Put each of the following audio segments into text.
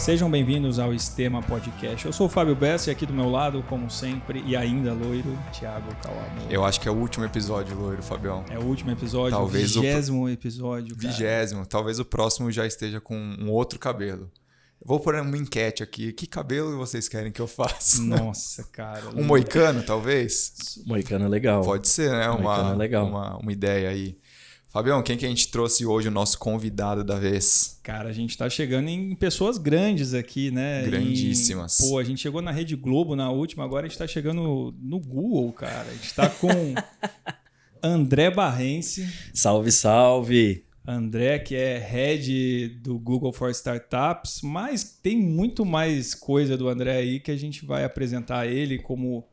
Sejam bem-vindos ao Estema Podcast. Eu sou o Fábio Bessa e aqui do meu lado, como sempre, e ainda loiro, Thiago Kawamura. Eu acho que é o último episódio, loiro, Fabião. É o último episódio, talvez o 20º episódio. Cara. 20º, talvez o próximo já esteja com um outro cabelo. Eu vou pôr uma enquete aqui. Que cabelo vocês querem que eu faça? Nossa, cara. Um moicano, talvez? Moicano é legal. Pode ser, né? Moicano é legal. Uma ideia aí. Fabião, quem que a gente trouxe hoje, o nosso convidado da vez? Cara, a gente tá chegando em pessoas grandes aqui, né? Grandíssimas. Pô, a gente chegou na Rede Globo na última, agora a gente tá chegando no Google, cara. A gente tá com André Barrense. Salve, salve! André, que é head do Google for Startups, mas tem muito mais coisa do André aí que a gente vai apresentar ele como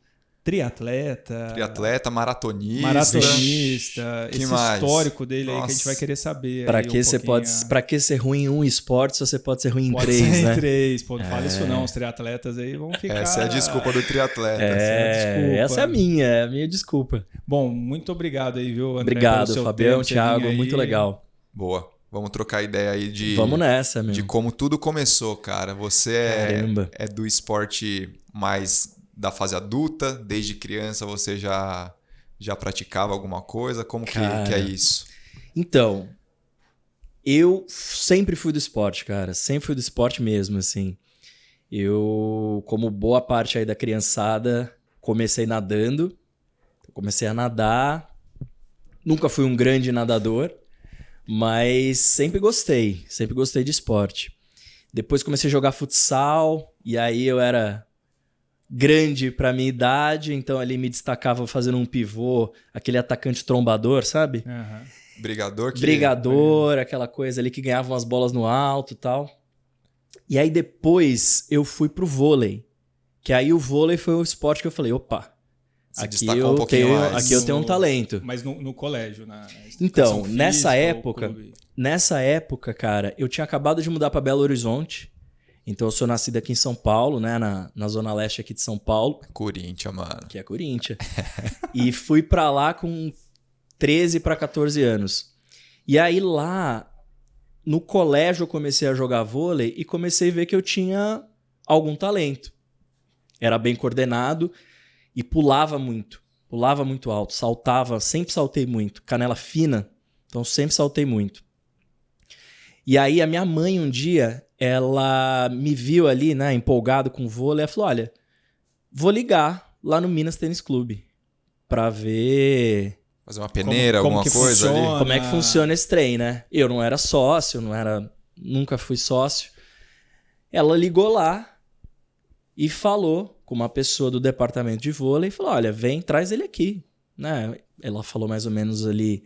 triatleta, maratonista, que esse mais? Histórico dele. Nossa. aí que a gente vai querer saber. Pra que ser ruim em um esporte se você pode ser ruim em três, ser né? Em três, pô, não fala isso não, os triatletas aí vão ficar... Essa é a desculpa do triatleta. Essa é a minha desculpa. Bom, muito obrigado aí, viu, André? Obrigado, pelo seu Fabião, tempo, Thiago, muito legal. Boa. Vamos trocar ideia aí de... Vamos nessa, meu. De como tudo começou, cara. Você é do esporte mais da fase adulta, desde criança você já praticava alguma coisa? Como que é isso? Então, eu sempre fui do esporte, cara. Sempre fui do esporte mesmo, assim. Eu, como boa parte aí da criançada, comecei nadando. Comecei a nadar. Nunca fui um grande nadador, mas sempre gostei de esporte. Depois comecei a jogar futsal, e aí eu era grande pra minha idade, então ali me destacava fazendo um pivô, aquele atacante trombador, sabe? Uhum. Brigador, aquela coisa ali que ganhava umas bolas no alto e tal. E aí depois eu fui pro vôlei, que aí o vôlei foi o esporte que eu falei, opa, aqui eu tenho um talento. Mas no colégio, na Então, física, nessa época, cara, eu tinha acabado de mudar para Belo Horizonte. Então, eu sou nascido aqui em São Paulo, né? Na zona leste aqui de São Paulo. Corinthians, mano. Que é Corinthians. E fui para lá com 13 para 14 anos. E aí lá, no colégio, eu comecei a jogar vôlei e comecei a ver que eu tinha algum talento. Era bem coordenado e pulava muito alto, saltava, sempre saltei muito, canela fina, então sempre saltei muito. E aí a minha mãe um dia, ela me viu ali, né, empolgado com o vôlei, ela falou, olha, vou ligar lá no Minas Tênis Clube pra ver... Fazer uma peneira, alguma coisa funciona? ali? Como é que funciona esse trem, né? Eu não era sócio, nunca fui sócio. Ela ligou lá e falou com uma pessoa do departamento de vôlei e falou, olha, vem, traz ele aqui, né? Ela falou mais ou menos ali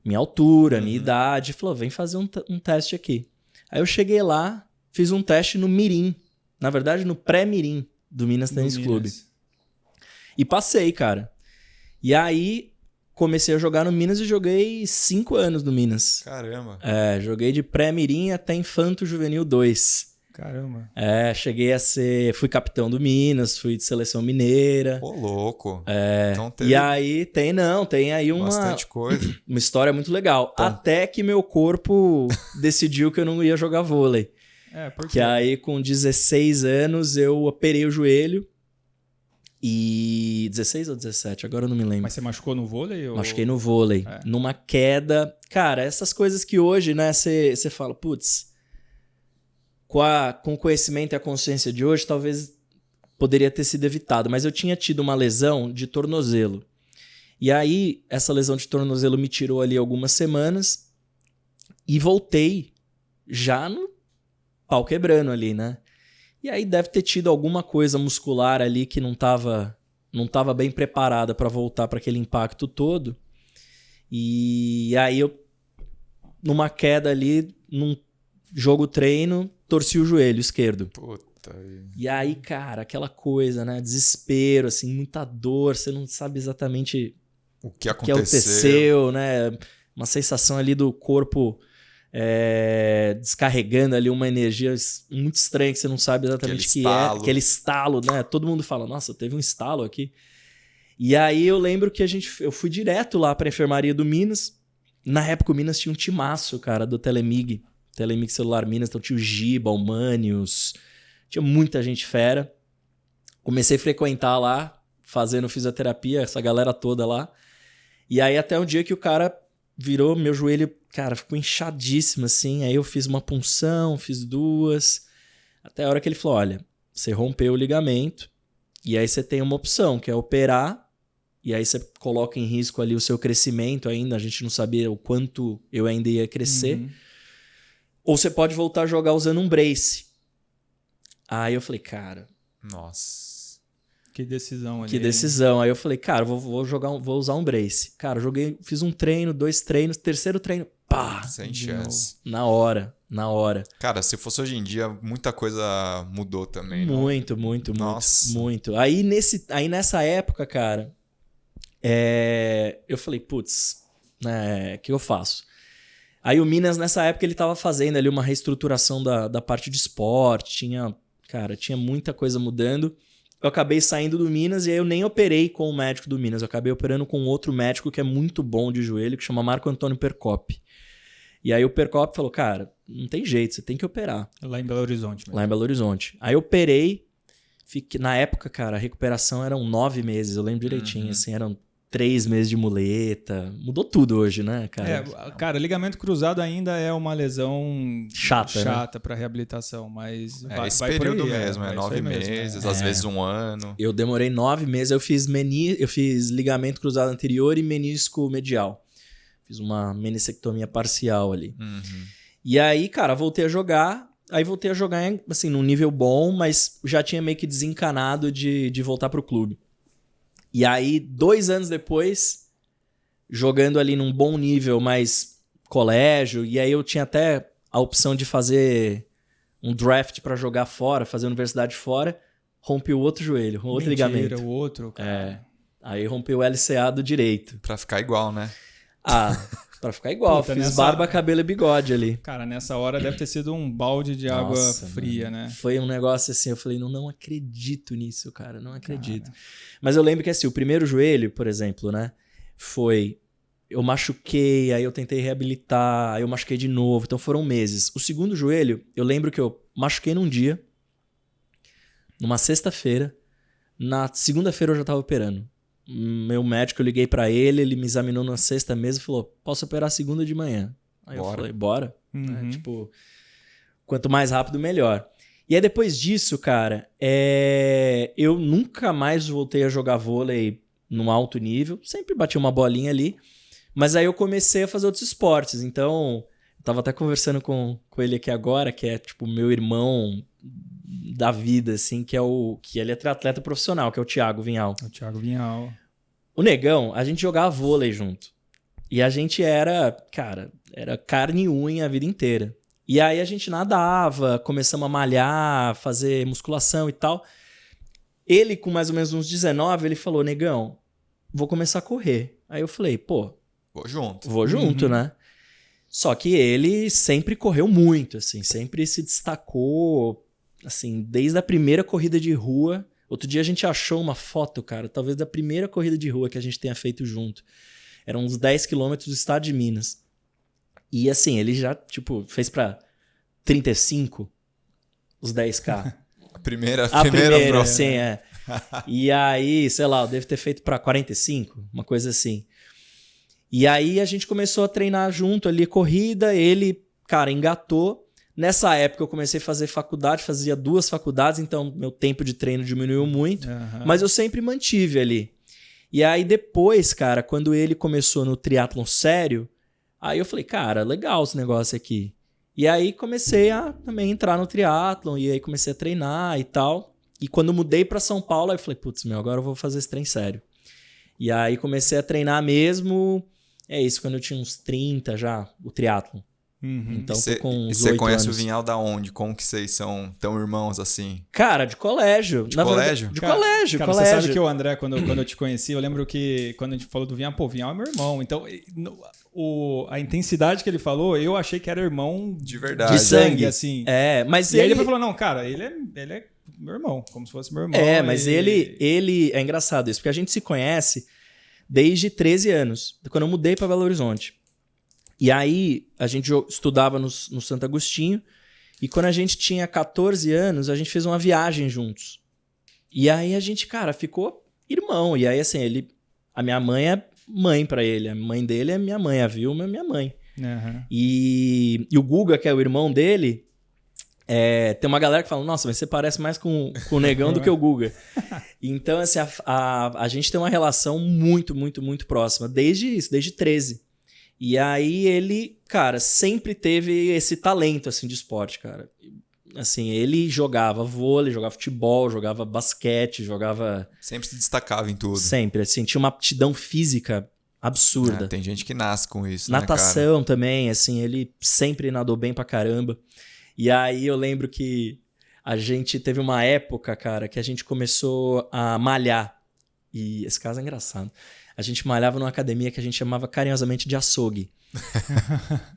minha altura, minha idade, falou, vem fazer um teste aqui. Aí eu cheguei lá, fiz um teste no Mirim, na verdade no pré-Mirim do Minas Tênis Clube. E passei, cara. E aí comecei a jogar no Minas e joguei 5 anos no Minas. Caramba. Joguei de pré-Mirim até Infanto Juvenil 2. Caramba. Cheguei a fui capitão do Minas, fui de seleção mineira. Pô, louco. Então e aí tem aí bastante coisa. Uma história muito legal. Então... Até que meu corpo decidiu que eu não ia jogar vôlei. Por quê? Que aí com 16 anos eu operei o joelho. E 16 ou 17, agora eu não me lembro. Mas você machucou no vôlei? Machuquei no vôlei. Numa queda. Cara, essas coisas que hoje, né, você fala, putz... Com o conhecimento e a consciência de hoje, talvez poderia ter sido evitado. Mas eu tinha tido uma lesão de tornozelo. E aí, essa lesão de tornozelo me tirou ali algumas semanas. E voltei já no pau quebrando ali, né? E aí deve ter tido alguma coisa muscular ali que não tava bem preparada para voltar para aquele impacto todo. E aí eu, numa queda ali, num jogo treino, torci o joelho esquerdo. Puta. E aí, cara, aquela coisa, né? Desespero, assim, muita dor. Você não sabe exatamente o que aconteceu, né? Uma sensação ali do corpo descarregando ali uma energia muito estranha que você não sabe exatamente o que é. Aquele estalo, né? Todo mundo fala, nossa, teve um estalo aqui. E aí eu lembro que eu fui direto lá pra enfermaria do Minas. Na época o Minas tinha um timaço, cara, do Telemig. Telemix Celular Minas, então tinha o Giba, o Manius, tinha muita gente fera. Comecei a frequentar lá, fazendo fisioterapia, essa galera toda lá. E aí até um dia que o cara virou, meu joelho, cara, ficou inchadíssimo assim. Aí eu fiz uma punção, fiz 2. Até a hora que ele falou, olha, você rompeu o ligamento e aí você tem uma opção, que é operar. E aí você coloca em risco ali o seu crescimento ainda. A gente não sabia o quanto eu ainda ia crescer. Ou você pode voltar a jogar usando um brace. Aí eu falei, cara... Nossa... Que decisão ali. Que decisão. Aí eu falei, cara, vou usar um brace. Cara, joguei, fiz um treino, 2 treinos, terceiro treino, pá! Sem chance. Na hora. Cara, se fosse hoje em dia, muita coisa mudou também. Muito. Aí nessa época, cara, eu falei, putz, né, o que eu faço? Aí o Minas, nessa época, ele tava fazendo ali uma reestruturação da parte de esporte, tinha muita coisa mudando. Eu acabei saindo do Minas e aí eu nem operei com o médico do Minas. Eu acabei operando com outro médico que é muito bom de joelho, que chama Marco Antônio Percop. E aí o Percop falou, cara, não tem jeito, você tem que operar. Lá em Belo Horizonte mesmo. Lá em Belo Horizonte. Aí eu operei, na época, cara, a recuperação eram 9 meses, eu lembro direitinho, assim, eram 3 meses de muleta. Mudou tudo hoje, né, cara? Cara, ligamento cruzado ainda é uma lesão chata para reabilitação, mas esse período mesmo, 9 meses, às vezes 1 ano. Eu demorei 9 meses, eu fiz ligamento cruzado anterior e menisco medial. Fiz uma meniscectomia parcial ali. E aí, cara, voltei a jogar. Aí voltei a jogar, assim, num nível bom, mas já tinha meio que desencanado de voltar pro clube. E aí, 2 anos depois, jogando ali num bom nível, mas colégio, e aí eu tinha até a opção de fazer um draft pra jogar fora, fazer universidade fora, rompi o outro joelho, outro ligamento. O outro, cara. Aí rompi o LCA do direito. Pra ficar igual, né? Pra ficar igual. Fiz barba, cabelo e bigode ali. Cara, nessa hora deve ter sido um balde de água fria, né? Foi um negócio assim, eu falei, não acredito nisso, cara, não acredito. Cara. Mas eu lembro que assim, o primeiro joelho, por exemplo, né, eu machuquei, aí eu tentei reabilitar, aí eu machuquei de novo, então foram meses. O segundo joelho, eu lembro que eu machuquei num dia, numa sexta-feira, na segunda-feira eu já tava operando. Meu médico, eu liguei pra ele me examinou na sexta mesmo e falou, posso operar segunda de manhã? Aí eu falei, bora. Tipo, quanto mais rápido, melhor. E aí depois disso, cara, eu nunca mais voltei a jogar vôlei num alto nível. Sempre bati uma bolinha ali. Mas aí eu comecei a fazer outros esportes. Então, eu tava até conversando com ele aqui agora, que é tipo meu irmão da vida, assim, que ele é triatleta profissional, que é o Thiago Vinhal. O Thiago Vinhal. O Negão, a gente jogava vôlei junto. E a gente era carne e unha a vida inteira. E aí a gente nadava, começamos a malhar, fazer musculação e tal. Ele, com mais ou menos uns 19, ele falou, Negão, vou começar a correr. Aí eu falei, pô... Vou junto, né? Só que ele sempre correu muito, assim, sempre se destacou, assim, desde a primeira corrida de rua. Outro dia a gente achou uma foto, cara, talvez da primeira corrida de rua que a gente tenha feito junto. Eram uns 10 quilômetros do estado de Minas. E assim, ele já, tipo, fez pra 35 os 10K. A primeira prova. Sim, E aí, sei lá, eu devo ter feito pra 45, uma coisa assim. E aí a gente começou a treinar junto ali, corrida, ele, cara, engatou. Nessa época eu comecei a fazer faculdade, fazia 2 faculdades, então meu tempo de treino diminuiu muito, mas eu sempre mantive ali. E aí depois, cara, quando ele começou no triatlon sério, aí eu falei, cara, legal esse negócio aqui. E aí comecei a também entrar no triatlon, e aí comecei a treinar e tal. E quando mudei pra São Paulo, aí eu falei, putz, agora eu vou fazer esse trem sério. E aí comecei a treinar mesmo, quando eu tinha uns 30 já, o triatlon. Então tô com uns 8 anos. E você conhece o Vinhal da onde? Como que vocês são tão irmãos assim? Cara, de colégio. De colégio? Verdade, de colégio. Você sabe que o André, quando eu te conheci, eu lembro que quando a gente falou do Vinhal, o Vinhal é meu irmão. Então, a intensidade que ele falou, eu achei que era irmão de verdade. De sangue, assim. Mas e aí ele falou, não, cara, ele é meu irmão, como se fosse meu irmão. Mas ele é engraçado isso, porque a gente se conhece desde 13 anos, quando eu mudei para Belo Horizonte. E aí, a gente estudava no Santo Agostinho, e quando a gente tinha 14 anos, a gente fez uma viagem juntos. E aí a gente, cara, ficou irmão. E aí, assim, a minha mãe é mãe pra ele, a mãe dele é minha mãe, a Vilma é minha mãe. Uhum. E o Guga, que é o irmão dele, tem uma galera que fala, nossa, mas você parece mais com o Negão do que o Guga. Então, assim, a gente tem uma relação muito, muito, muito próxima, desde 13. E aí ele, cara, sempre teve esse talento, assim, de esporte, cara. Assim, ele jogava vôlei, jogava futebol, jogava basquete, jogava... Sempre se destacava em tudo. Sempre, assim, tinha uma aptidão física absurda. Tem gente que nasce com isso, Natação, né, cara? também, assim, ele sempre nadou bem pra caramba. E aí eu lembro que a gente teve uma época, cara, que a gente começou a malhar. E esse caso é engraçado. A gente malhava numa academia que a gente chamava carinhosamente de açougue.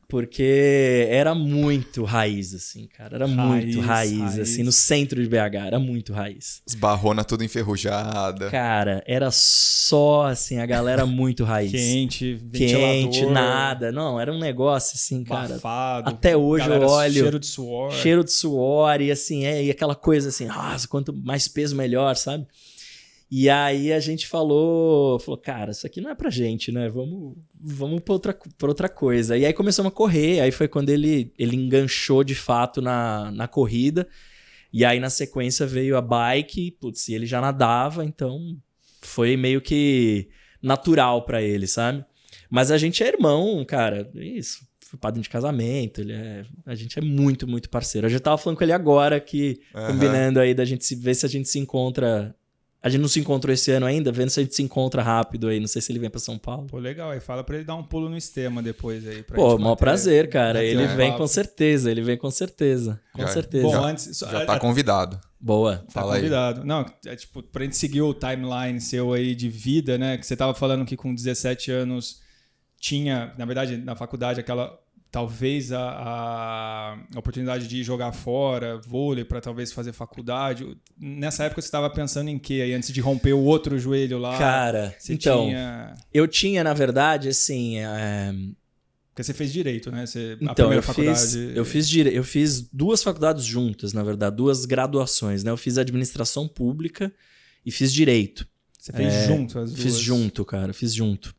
Porque era muito raiz, assim, cara. Era muito raiz, assim, no centro de BH. Era muito raiz. Esbarrona tudo enferrujada. Cara, era só, assim, a galera muito raiz. Quente, ventilador. Nada. Não, era um negócio, assim, cara. Bafado, até hoje eu olho... Cheiro de suor. Cheiro de suor e, assim, e aquela coisa, assim, nossa, quanto mais peso, melhor, sabe? E aí a gente falou, cara, isso aqui não é pra gente, né? Vamos pra outra coisa. E aí começamos a correr, aí foi quando ele enganchou de fato na corrida. E aí na sequência veio a bike, putz, e ele já nadava, então foi meio que natural pra ele, sabe? Mas a gente é irmão, cara, isso. Foi padrinho de casamento, a gente é muito, muito parceiro. Eu já tava falando com ele agora, combinando aí da gente ver se a gente se encontra... A gente não se encontrou esse ano ainda, vendo se a gente se encontra rápido aí. Não sei se ele vem pra São Paulo. Pô, legal. Aí fala pra ele dar um pulo no Estema depois aí. Pô, maior prazer, cara. Ele vem com certeza, Com certeza. Bom, antes... Já tá convidado. Boa. Tá convidado. Não, tipo, pra gente seguir o timeline seu aí de vida, né? Que você tava falando que com 17 anos tinha, na verdade, na faculdade, aquela... Talvez a oportunidade de ir jogar fora, vôlei, para talvez fazer faculdade. Nessa época você estava pensando em quê? Aí, antes de romper o outro joelho lá? Cara, então, eu tinha, na verdade, assim... Porque você fez direito, né? A primeira faculdade... Eu fiz 2 faculdades juntas, na verdade, 2 graduações, né? Eu fiz administração pública e fiz direito. Você fez junto as duas? Fiz junto, cara, fiz junto.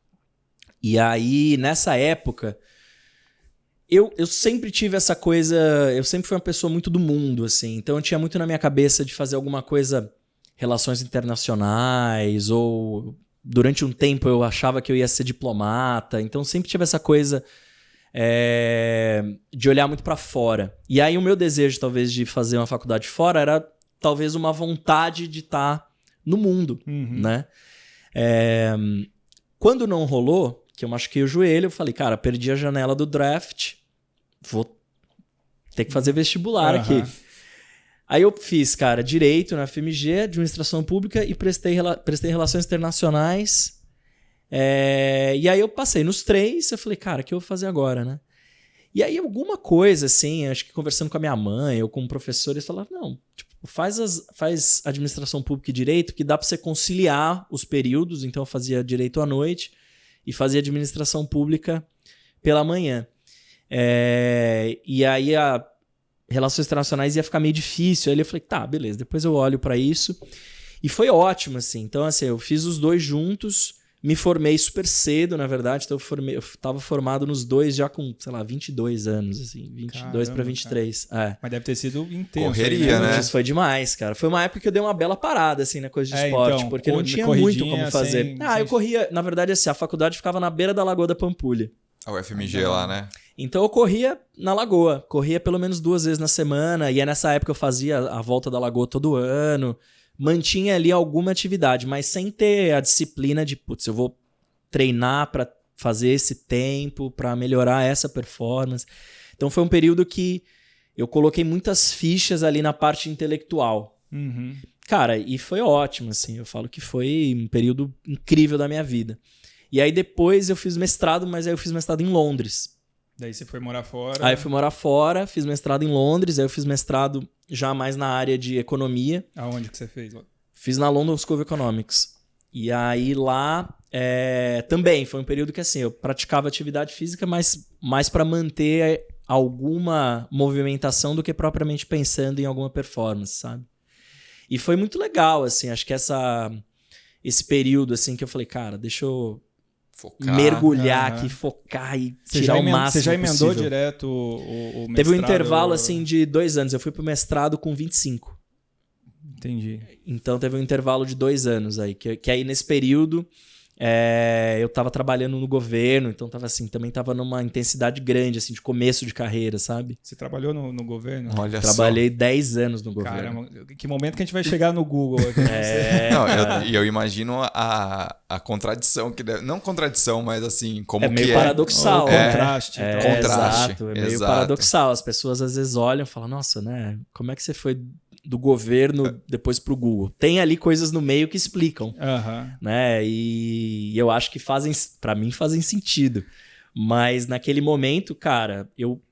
E aí, nessa época... Eu sempre tive essa coisa... Eu sempre fui uma pessoa muito do mundo, assim. Então, eu tinha muito na minha cabeça de fazer alguma coisa... Relações internacionais, ou... Durante um tempo, eu achava que eu ia ser diplomata. Então, sempre tive essa coisa... de olhar muito pra fora. E aí, o meu desejo, talvez, de fazer uma faculdade fora... Era, talvez, uma vontade de estar no mundo, né? Quando não rolou... Que eu machuquei o joelho, eu falei, cara, perdi a janela do draft... Vou ter que fazer vestibular aqui. Aí eu fiz, cara, Direito na FMG, Administração Pública e prestei Relações Internacionais. E aí eu passei nos 3, eu falei, cara, o que eu vou fazer agora, né? E aí alguma coisa, assim, acho que conversando com a minha mãe ou com um professor, eles falaram, não, tipo, faz Administração Pública e Direito, que dá pra você conciliar os períodos. Então eu fazia Direito à noite e fazia Administração Pública pela manhã. E aí a Relações Internacionais ia ficar meio difícil. Aí eu falei, tá, beleza, depois eu olho pra isso. E foi ótimo, assim. Então, assim, eu fiz os 2 juntos, me formei super cedo, na verdade. Então, eu tava formado nos 2 já com, sei lá, 22 anos, assim, 22 para 23. Mas deve ter sido intenso. Correria, né? Isso foi demais, cara. Foi uma época que eu dei uma bela parada, assim, na coisa de esporte, então, porque não tinha muito como fazer. Eu corria, na verdade, assim, a faculdade ficava na beira da Lagoa da Pampulha. A UFMG lá, né? Então eu corria na Lagoa, corria pelo menos 2 vezes na semana, e nessa época eu fazia a volta da Lagoa todo ano, mantinha ali alguma atividade, mas sem ter a disciplina de, putz, eu vou treinar para fazer esse tempo, para melhorar essa performance. Então foi um período que eu coloquei muitas fichas ali na parte intelectual. Cara, e foi ótimo, assim, eu falo que foi um período incrível da minha vida. E aí depois eu fiz mestrado, mas aí eu fiz mestrado em Londres. Daí você foi morar fora? Aí eu fui morar fora, fiz mestrado em Londres, aí eu fiz mestrado já mais na área de economia. Aonde que você fez? Fiz na London School of Economics. E aí lá também foi um período que assim, eu praticava atividade física, mas mais para manter alguma movimentação do que propriamente pensando em alguma performance, sabe? E foi muito legal, assim, acho que esse período assim que eu falei, cara, deixa eu mergulhar aqui, focar e tirar o máximo. Você já emendou possível. direto o mestrado? Teve um intervalo assim de 2 anos. Eu fui pro mestrado com 25. Entendi. Então teve um intervalo de 2 anos aí. Que aí nesse período eu tava trabalhando no governo, então tava assim, também tava numa intensidade grande, assim, de começo de carreira, sabe? Você trabalhou no governo? Olha Trabalhei 10 anos no governo. Caramba, que momento que a gente vai chegar no Google aqui. Eu imagino a contradição que deve... Não contradição, mas assim, como que meio paradoxal. Contraste. Contraste. Exato, é meio paradoxal. As pessoas às vezes olham e falam, nossa, né? Como é que você foi do governo depois pro Google? Tem ali coisas no meio que explicam, né? E eu acho que para mim fazem sentido. Mas naquele momento, cara, eu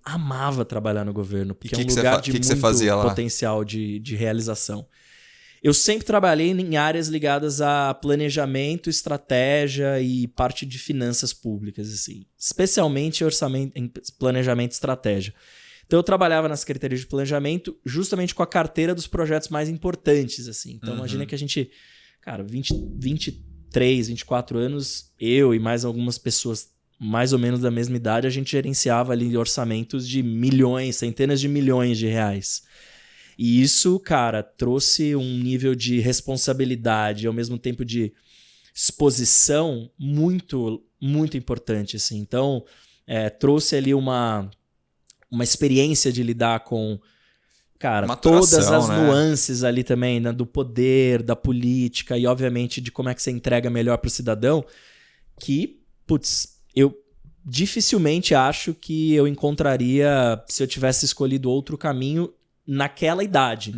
amava trabalhar no governo, porque é um lugar de muito potencial de realização. Eu sempre trabalhei em áreas ligadas a planejamento, estratégia e parte de finanças públicas, assim, especialmente em planejamento e estratégia. Então eu trabalhava na Secretaria de Planejamento justamente com a carteira dos projetos mais importantes, assim. Então imagina que a gente, cara, 23, 24 anos, eu e mais algumas pessoas mais ou menos da mesma idade, a gente gerenciava ali orçamentos de milhões, centenas de milhões de reais. E isso, cara, trouxe um nível de responsabilidade e ao mesmo tempo de exposição muito, muito importante, assim. Então, trouxe ali uma experiência de lidar com, cara, todas as nuances ali também, né, do poder, da política e, obviamente, de como é que você entrega melhor para o cidadão, que, putz, eu dificilmente acho que eu encontraria se eu tivesse escolhido outro caminho naquela idade.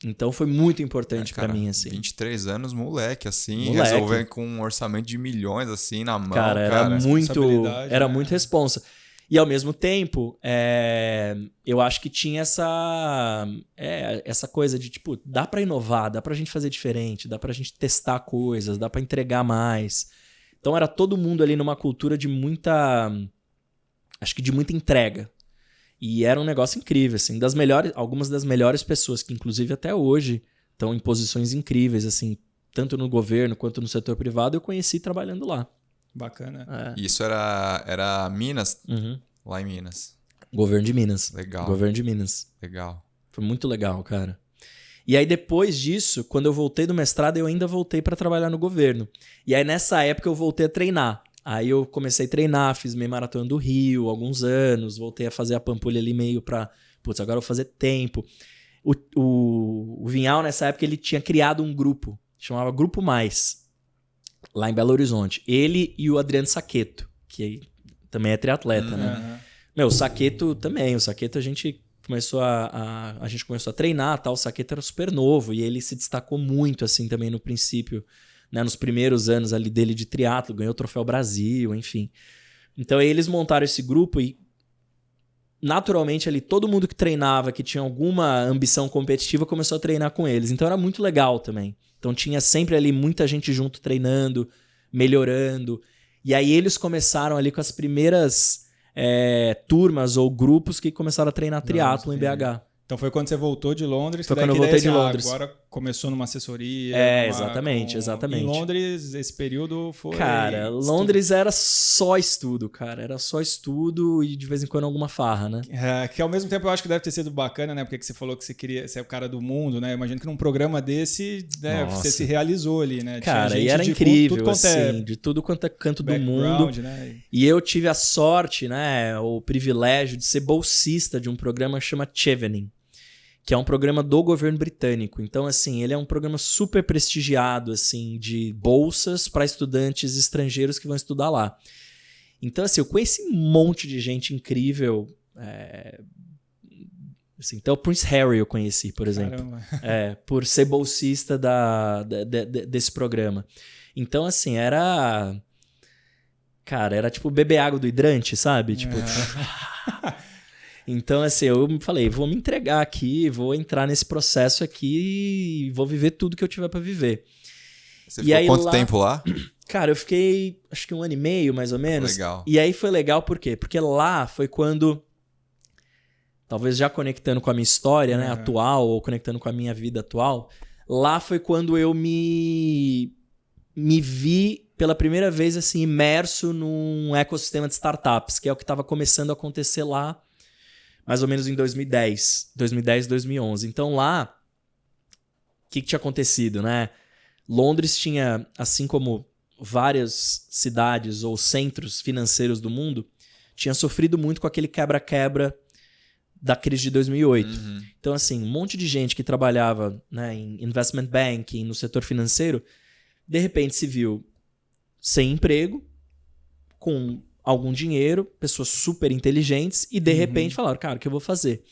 Então foi muito importante para mim, assim. 23 anos, moleque, assim, resolver com um orçamento de milhões, assim, na mão. Cara, era muito responsa. E ao mesmo tempo, eu acho que tinha essa coisa de, tipo, dá para inovar, dá pra gente fazer diferente, dá pra gente testar coisas, dá pra entregar mais. Então era todo mundo ali numa cultura de muita entrega. E era um negócio incrível, assim, algumas das melhores pessoas que inclusive até hoje estão em posições incríveis, assim, tanto no governo quanto no setor privado, eu conheci trabalhando lá. Bacana. Isso era Minas? Lá em Minas. Governo de Minas. Legal. Governo de Minas. Legal. Foi muito legal, cara. E aí depois disso, quando eu voltei do mestrado, eu ainda voltei para trabalhar no governo. E aí nessa época eu voltei a treinar. Aí eu comecei a treinar, fiz meio maratona do Rio, alguns anos, voltei a fazer a Pampulha ali meio pra... Putz, agora eu vou fazer tempo. O Vinhal, nessa época, ele tinha criado um grupo, chamava Grupo Mais, lá em Belo Horizonte. Ele e o Adriano Saqueto, que também é triatleta, né? O Saqueto também. O Saqueto a gente começou a treinar, tal. O Saqueto era super novo e ele se destacou muito, assim, também no princípio, né, nos primeiros anos ali dele de triatlo, ganhou o Troféu Brasil, enfim. Então aí eles montaram esse grupo e naturalmente ali todo mundo que treinava, que tinha alguma ambição competitiva, começou a treinar com eles. Então era muito legal também. Então tinha sempre ali muita gente junto treinando, melhorando. E aí eles começaram ali com as primeiras turmas ou grupos que começaram a treinar triatlo em BH. Então foi quando você voltou de Londres? Foi quando eu voltei de Londres. Agora começou numa assessoria. Exatamente. Em Londres, esse período foi... Cara, Londres era só estudo, cara. Era só estudo e de vez em quando alguma farra, né? Que ao mesmo tempo eu acho que deve ter sido bacana, né? Porque você falou que você é o cara do mundo, né? Eu imagino que num programa desse, né, você se realizou ali, né? Cara, e era incrível, assim, de tudo quanto é canto do mundo. Né? E eu tive a sorte, né, o privilégio de ser bolsista de um programa que chama Chevening, que é um programa do governo britânico. Então, assim, ele é um programa super prestigiado, assim, de bolsas para estudantes estrangeiros que vão estudar lá. Então, assim, eu conheci um monte de gente incrível. Assim, então, o Prince Harry eu conheci, por exemplo. Por ser bolsista desse programa. Então, assim, era... Cara, era tipo beber água do hidrante, sabe? Tipo... Então, assim, eu falei, vou me entregar aqui, vou entrar nesse processo aqui e vou viver tudo que eu tiver para viver. Você ficou quanto tempo lá? Cara, eu fiquei acho que 1 ano e meio, mais ou menos. Legal. E aí foi legal por quê? Porque lá foi quando, talvez já conectando com a minha história, né, atual, ou conectando com a minha vida atual, lá foi quando eu me vi pela primeira vez assim imerso num ecossistema de startups, que é o que estava começando a acontecer lá, mais ou menos em 2010, 2011. Então lá, o que tinha acontecido, né? Londres tinha, assim como várias cidades ou centros financeiros do mundo, tinha sofrido muito com aquele quebra-quebra da crise de 2008. Então, assim, um monte de gente que trabalhava, né, em investment banking, no setor financeiro, de repente se viu sem emprego, com algum dinheiro, pessoas super inteligentes, e de repente falaram, cara, o que eu vou fazer?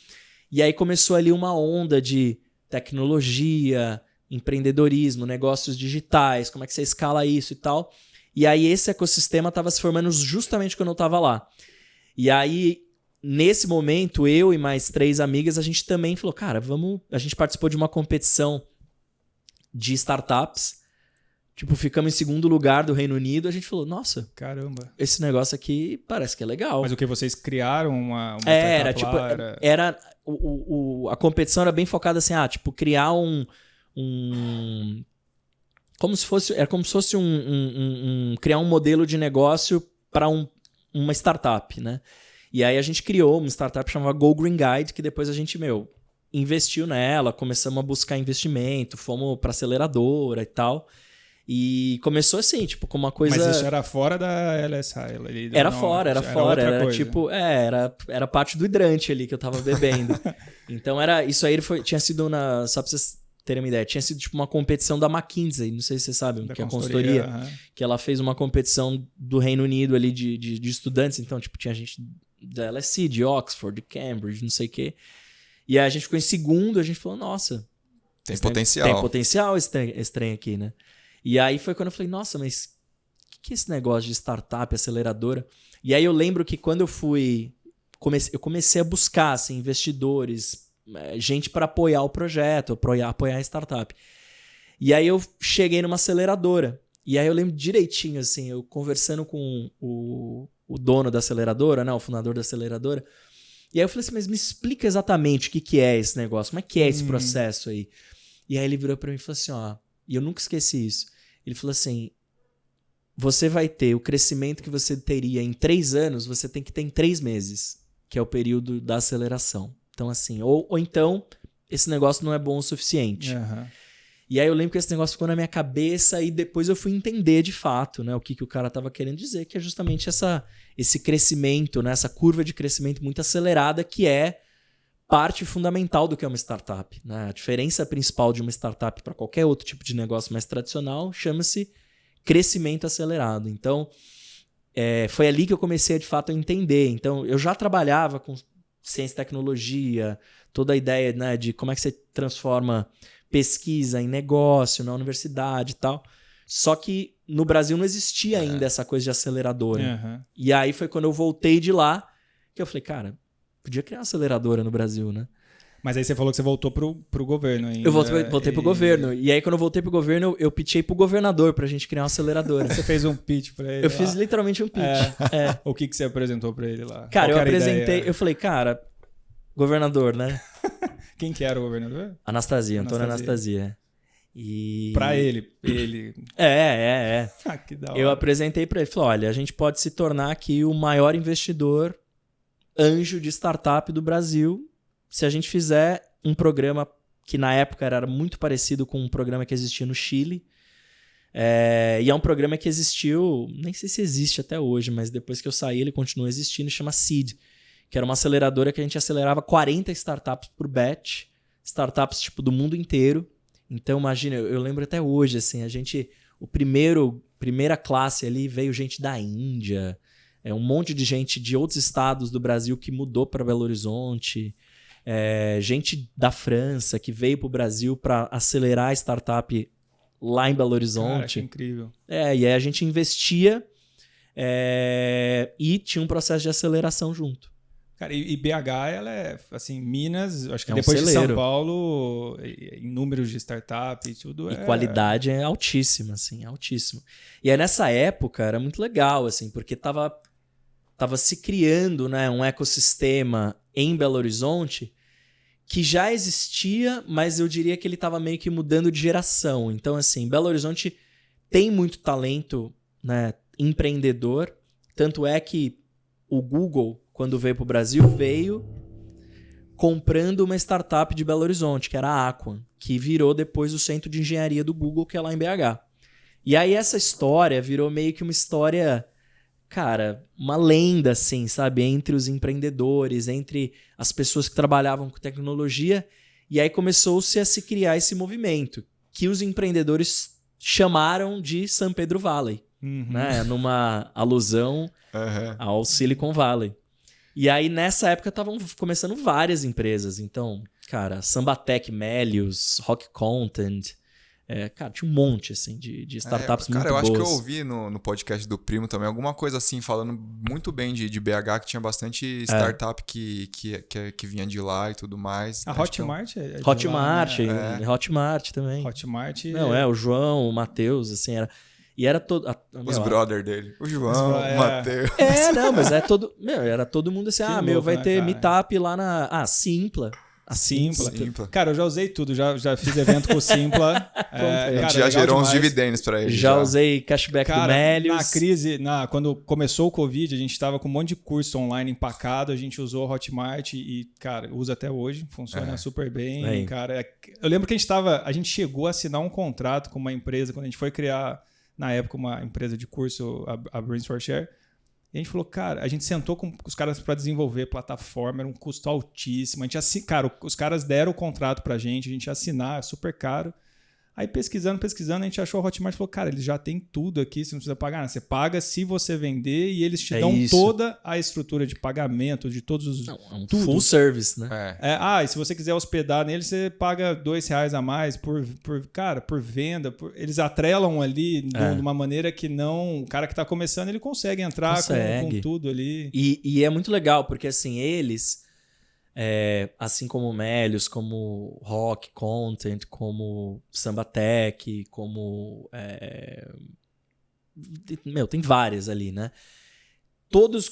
E aí começou ali uma onda de tecnologia, empreendedorismo, negócios digitais, como é que você escala isso e tal. E aí esse ecossistema estava se formando justamente quando eu estava lá. E aí, nesse momento, eu e mais 3 amigas, a gente também falou, cara, vamos... A gente participou de uma competição de startups. Tipo, ficamos em 2º lugar do Reino Unido. A gente falou, nossa, caramba, esse negócio aqui parece que é legal. Mas o que vocês criaram uma era tipo, a competição era bem focada assim, tipo, criar como se fosse criar um modelo de negócio para uma startup, né? E aí a gente criou uma startup chamada Go Green Guide, que depois a gente, investiu nela, começamos a buscar investimento, fomos para aceleradora e tal. E começou assim, tipo, com uma coisa... Mas isso era fora da LSI? Era fora. Era tipo, era parte do hidrante ali que eu tava bebendo. Então isso aí tinha sido só pra vocês terem uma ideia, tinha sido tipo uma competição da McKinsey, não sei se vocês sabem, que é a consultoria, que ela fez uma competição do Reino Unido ali de estudantes, então tipo, tinha gente da LSE, de Oxford, de Cambridge, não sei o quê. E aí a gente ficou em 2º, a gente falou, nossa... Tem potencial. Tem potencial esse trem aqui, né? E aí foi quando eu falei, nossa, mas o que é esse negócio de startup, aceleradora? E aí eu lembro que quando eu comecei a buscar assim, investidores, gente para apoiar o projeto, apoiar a startup. E aí eu cheguei numa aceleradora. E aí eu lembro direitinho, assim, eu conversando com o dono da aceleradora, né, o fundador da aceleradora. E aí eu falei assim, mas me explica exatamente o que é esse negócio, como é que é esse processo aí? E aí ele virou para mim e falou assim, e eu nunca esqueci isso. Ele falou assim, você vai ter o crescimento que você teria em 3 anos, você tem que ter em 3 meses, que é o período da aceleração. Então assim, ou então esse negócio não é bom o suficiente. E aí eu lembro que esse negócio ficou na minha cabeça e depois eu fui entender de fato, né, o que o cara estava querendo dizer, que é justamente esse crescimento, né, essa curva de crescimento muito acelerada que é parte fundamental do que é uma startup, né? A diferença principal de uma startup para qualquer outro tipo de negócio mais tradicional chama-se crescimento acelerado. Então, foi ali que eu comecei de fato a entender. Então, eu já trabalhava com ciência e tecnologia, toda a ideia, né, de como é que você transforma pesquisa em negócio na universidade e tal. Só que no Brasil não existia ainda essa coisa de aceleradora. E aí foi quando eu voltei de lá que eu falei, cara, podia criar uma aceleradora no Brasil, né? Mas aí você falou que você voltou pro governo ainda. Eu voltei pro governo. E aí, quando eu voltei pro governo, eu pitchei pro governador pra gente criar uma aceleradora. Você fez um pitch pra ele? Eu fiz literalmente um pitch. O que você apresentou pra ele lá? Cara, eu apresentei... Eu falei, cara, governador, né? Quem que era o governador? Antônio Anastasia. E... Pra ele. Que da hora. Eu apresentei pra ele. Falei, olha, a gente pode se tornar aqui o maior investidor anjo de startup do Brasil se a gente fizer um programa que na época era muito parecido com um programa que existia no Chile. E é um programa que existiu, nem sei se existe até hoje, mas depois que eu saí ele continua existindo, chama Seed, que era uma aceleradora que a gente acelerava 40 startups por batch, startups tipo do mundo inteiro. Então imagina, eu lembro até hoje, assim, primeira classe ali veio gente da Índia, um monte de gente de outros estados do Brasil que mudou para Belo Horizonte, gente da França que veio para o Brasil para acelerar a startup lá em Belo Horizonte. Cara, que incrível. E aí a gente investia e tinha um processo de aceleração junto. Cara, e BH, ela é, assim, Minas, acho que depois de São Paulo, em números de startup e tudo. E qualidade é altíssima, assim, altíssima. E aí nessa época era muito legal, assim, porque tava se criando, né, um ecossistema em Belo Horizonte que já existia, mas eu diria que ele estava meio que mudando de geração. Então, assim, Belo Horizonte tem muito talento, né, empreendedor, tanto é que o Google, quando veio para o Brasil, veio comprando uma startup de Belo Horizonte, que era a Aquan, que virou depois o centro de engenharia do Google, que é lá em BH. E aí essa história virou meio que uma história, cara, uma lenda, assim, sabe? Entre os empreendedores, entre as pessoas que trabalhavam com tecnologia. E aí começou-se a se criar esse movimento, que os empreendedores chamaram de San Pedro Valley, né? Numa alusão ao Silicon Valley. E aí, nessa época, estavam começando várias empresas. Então, cara, Sambatec, Melius, Rock Content. Cara, tinha um monte, assim, de startups muito boas. Cara, eu acho que eu ouvi no podcast do Primo também alguma coisa assim, falando muito bem de BH, que tinha bastante startup que vinha de lá e tudo mais. A Hotmart é de Hotmart, lá, né? Hotmart também. Hotmart... Não, o João, o Matheus, assim, era... E era todo... Os brother dele. O João, o Matheus. Não, mas era todo mundo assim, vai ter meetup lá na... Simpla. A Simpla. Cara, eu já usei tudo. Já fiz evento com o Simpla. Cara, já gerou uns dividendos pra ele. Já usei cashback do Melius. Na crise, quando começou o Covid, a gente tava com um monte de curso online empacado. A gente usou o Hotmart e, cara, usa até hoje. Funciona super bem. Cara, eu lembro que a gente chegou a assinar um contrato com uma empresa quando a gente foi criar, na época, uma empresa de curso, a Brains for Share. E a gente falou, cara, a gente sentou com os caras para desenvolver plataforma, era um custo altíssimo. Cara, os caras deram o contrato pra gente, a gente ia assinar, é super caro. Aí pesquisando, a gente achou o Hotmart e falou, cara, eles já têm tudo aqui, você não precisa pagar nada. Você paga se você vender e eles te dão toda a estrutura de pagamento, de todos os... tudo. Full service, né? E se você quiser hospedar nele, você paga R$2 a mais por venda. Eles atrelam ali de uma maneira que não... O cara que está começando, ele consegue entrar com tudo ali. E é muito legal, porque assim, eles... assim como o Melius, como Rock Content, como Sambatec, como... tem várias ali, né? Todos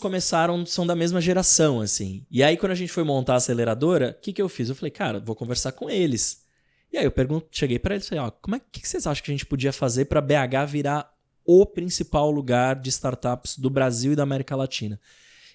são da mesma geração, assim. E aí, quando a gente foi montar a aceleradora, o que eu fiz? Eu falei, cara, vou conversar com eles. E aí eu cheguei para eles e falei, o que vocês acham que a gente podia fazer para BH virar o principal lugar de startups do Brasil e da América Latina?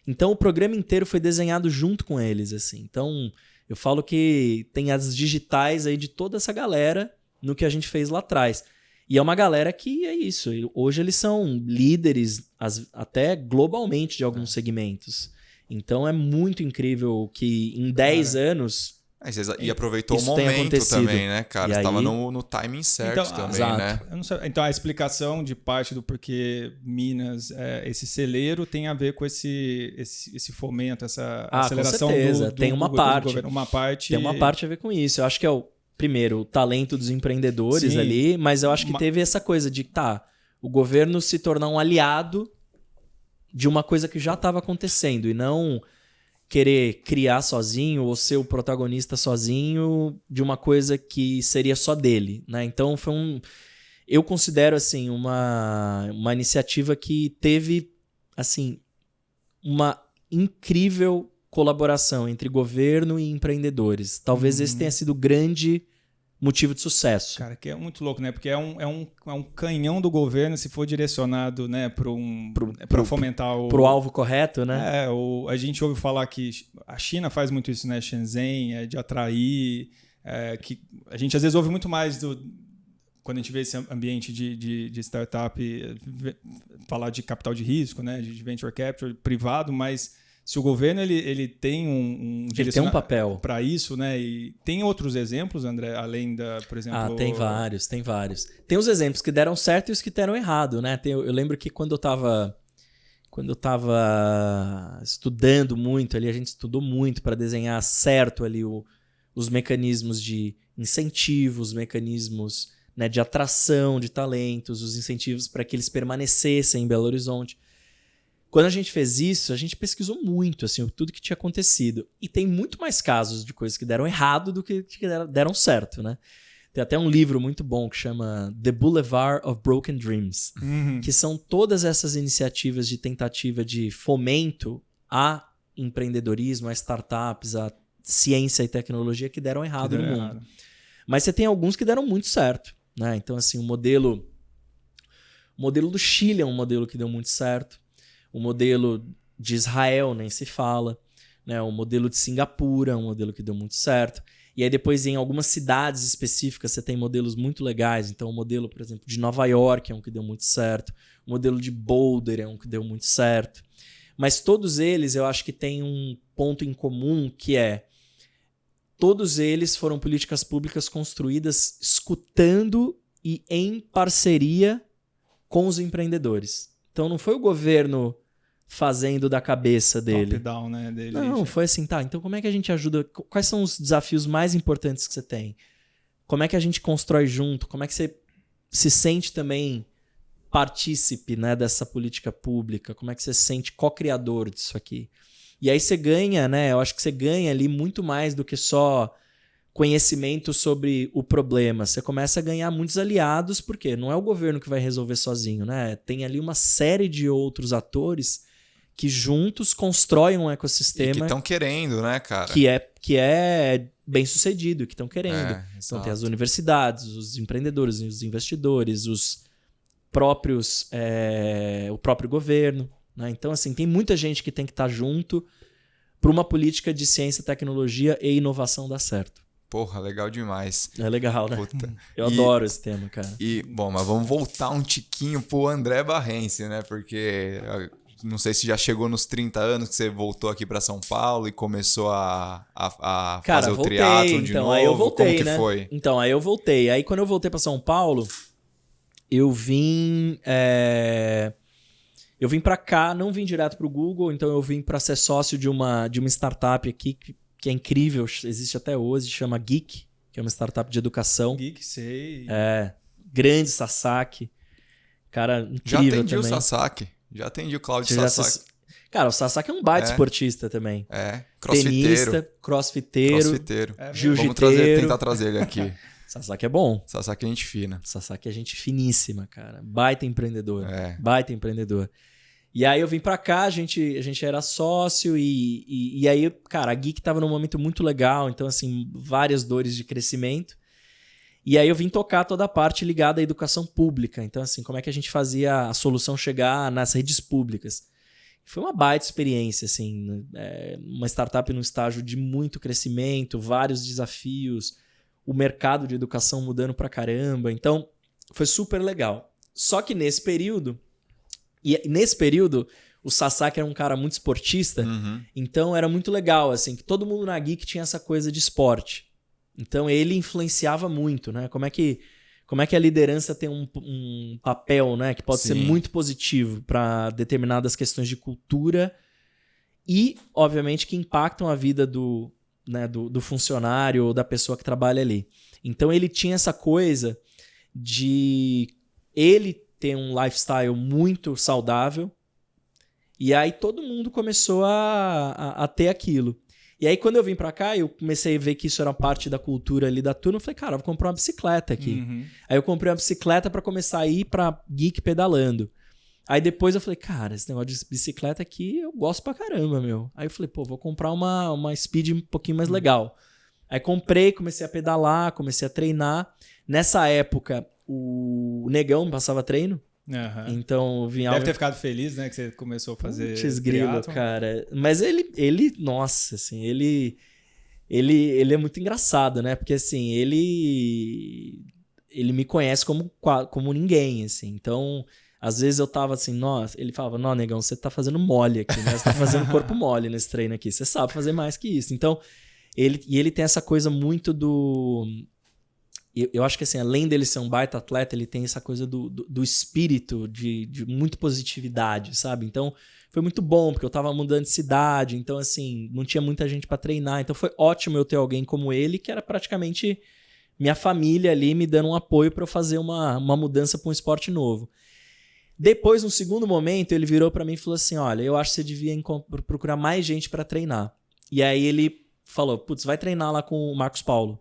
Então, o programa inteiro foi desenhado junto com eles, assim. Então, eu falo que tem as digitais aí de toda essa galera no que a gente fez lá atrás. E é uma galera que é isso. Hoje eles são líderes até globalmente de alguns segmentos. Então, é muito incrível que em 10 anos... E aproveitou o momento também, né, cara? Você estava no timing certo também, exato, né? Eu não sei. Então, a explicação de parte do porquê Minas, esse celeiro tem a ver com esse fomento, essa aceleração com certeza. do tem uma Google, parte. do governo. Tem uma parte a ver com isso. Eu acho que primeiro, o talento dos empreendedores ali, mas eu acho que teve essa coisa de o governo se tornar um aliado de uma coisa que já estava acontecendo e não... querer criar sozinho ou ser o protagonista sozinho de uma coisa que seria só dele, né? Então eu considero assim uma iniciativa que teve assim uma incrível colaboração entre governo e empreendedores. Talvez esse tenha sido o grande motivo de sucesso. Cara, que é muito louco, né? Porque é um canhão do governo se for direcionado, né, para fomentar pro alvo correto, né? A gente ouve falar que a China faz muito isso, né? Shenzhen, de atrair, que a gente às vezes ouve muito mais quando a gente vê esse ambiente de startup, falar de capital de risco, né, de venture capital privado, mas se o governo ele tem ele tem um papel para isso, né? E tem outros exemplos, André, além por exemplo... tem vários. Tem os exemplos que deram certo e os que deram errado, né? Eu lembro que quando eu estava estudando muito ali, a gente estudou muito para desenhar certo ali os mecanismos de incentivo, os mecanismos, né, de atração de talentos, os incentivos para que eles permanecessem em Belo Horizonte. Quando a gente fez isso, a gente pesquisou muito, assim, tudo que tinha acontecido. E tem muito mais casos de coisas que deram errado do que deram certo, né? Tem até um livro muito bom que chama The Boulevard of Broken Dreams, que são todas essas iniciativas de tentativa de fomento a empreendedorismo, a startups, a ciência e tecnologia que deram errado no mundo. Mas você tem alguns que deram muito certo, né? Então, assim, o modelo do Chile é um modelo que deu muito certo. O modelo de Israel nem se fala, né? O modelo de Singapura é um modelo que deu muito certo. E aí depois em algumas cidades específicas você tem modelos muito legais. Então o modelo, por exemplo, de Nova York é um que deu muito certo. O modelo de Boulder é um que deu muito certo. Mas todos eles eu acho que tem um ponto em comum que é todos eles foram políticas públicas construídas escutando e em parceria com os empreendedores. Então não foi o governo fazendo da cabeça dele. Top-down, né? Dele. Não, foi assim, tá, então como é que a gente ajuda? Quais são os desafios mais importantes que você tem? Como é que a gente constrói junto? Como é que você se sente também partícipe, né, dessa política pública? Como é que você se sente co-criador disso aqui? E aí você ganha, né? Eu acho que você ganha ali muito mais do que só conhecimento sobre o problema. Você começa a ganhar muitos aliados, porque não é o governo que vai resolver sozinho, né? Tem ali uma série de outros atores que juntos constroem um ecossistema. E que estão querendo, né, cara? Que é bem sucedido, que estão querendo. Então tem as universidades, os empreendedores, os investidores, os próprios, o próprio governo. Né? Então, assim, tem muita gente que tem que estar junto para uma política de ciência, tecnologia e inovação dar certo. Porra, legal demais. É legal, né? Puta. Eu adoro esse tema, cara. Bom, mas vamos voltar um tiquinho pro André Barrense, né? Porque não sei se já chegou nos 30 anos que você voltou aqui para São Paulo e começou a cara, fazer o triatlon de novo. Aí eu voltei, como que né? foi? Então, aí eu voltei. Aí quando eu voltei para São Paulo, eu vim para cá, não vim direto pro Google, então eu vim para ser sócio de uma startup aqui que é incrível, existe até hoje, chama Geek, que é uma startup de educação. Geek, sei. Grande Sasaki. Cara, incrível já atendi também. O Sasaki. Já atendi o Cláudio Sasaki. Cara, o Sasaki é um baita esportista também. Crossfiteiro. Tenista, crossfiteiro. Jiu-jiteiro. Vamos tentar trazer ele aqui. Sasaki é bom. Sasaki é gente fina. Sasaki é gente finíssima, cara. Baita empreendedor. Baita empreendedor. E aí eu vim pra cá, a gente era sócio e aí, cara, a Geek tava num momento muito legal, então, assim, várias dores de crescimento. E aí eu vim tocar toda a parte ligada à educação pública. Então, assim, como é que a gente fazia a solução chegar nas redes públicas? Foi uma baita experiência, assim, uma startup num estágio de muito crescimento, vários desafios, o mercado de educação mudando pra caramba. Então, foi super legal. Só que nesse período, o Sasaki era um cara muito esportista, então era muito legal, assim, que todo mundo na Geek tinha essa coisa de esporte. Então ele influenciava muito, né? Como é que a liderança tem um papel, né, que pode ser muito positivo para determinadas questões de cultura e, obviamente, que impactam a vida do funcionário ou da pessoa que trabalha ali. Então ele tinha essa coisa de ele ter um lifestyle muito saudável e aí todo mundo começou a ter aquilo. E aí quando eu vim pra cá, eu comecei a ver que isso era parte da cultura ali da turma. Eu falei, cara, eu vou comprar uma bicicleta aqui. Aí eu comprei uma bicicleta pra começar a ir pra Geek pedalando. Aí depois eu falei, cara, esse negócio de bicicleta aqui eu gosto pra caramba, meu. Aí eu falei, pô, vou comprar uma Speed um pouquinho mais legal. Aí comprei, comecei a pedalar, comecei a treinar. Nessa época, o Negão passava treino. Então vinha. Deve ter ficado feliz, né, que você começou a fazer grilo, cara. Mas ele, nossa, assim, ele é muito engraçado, né? Porque assim, ele me conhece como ninguém, assim. Então, às vezes eu tava assim, nossa, ele falava, não, Negão, você tá fazendo mole aqui, né? Você tá fazendo corpo mole nesse treino aqui. Você sabe fazer mais que isso. Então, ele tem essa coisa muito do... Eu acho que assim, além dele ser um baita atleta, ele tem essa coisa do espírito de muita positividade, sabe? Então, foi muito bom, porque eu tava mudando de cidade, então assim, não tinha muita gente pra treinar. Então foi ótimo eu ter alguém como ele, que era praticamente minha família ali, me dando um apoio pra eu fazer uma mudança pra um esporte novo. Depois, no segundo momento, ele virou pra mim e falou assim, olha, eu acho que você devia procurar mais gente pra treinar. E aí ele falou, putz, vai treinar lá com o Marcos Paulo.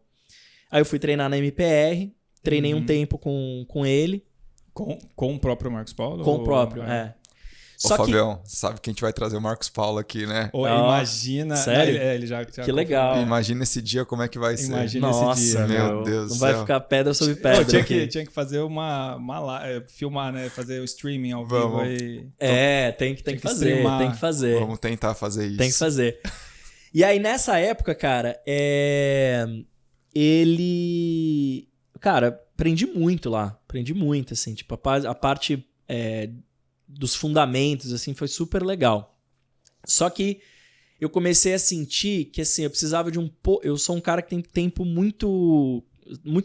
Aí eu fui treinar na MPR, treinei um tempo com ele. Com o próprio Marcos Paulo? Com o próprio, é. Ô, Fabião, sabe que a gente vai trazer o Marcos Paulo aqui, né? Imagina... Sério? Ele já que legal. Imagina esse dia, como é que vai ser. Imagina esse dia. Meu Deus do céu. Não vai ficar pedra sobre pedra. Tinha que fazer filmar, né? Fazer o streaming ao vivo aí. Tem que fazer. Tem que fazer. Vamos tentar fazer isso. Tem que fazer. E aí, nessa época, cara, ele... Cara, aprendi muito lá. Aprendi muito, assim. Tipo, a parte dos fundamentos, assim, foi super legal. Só que eu comecei a sentir que, assim, eu precisava de eu sou um cara que tem tempo muito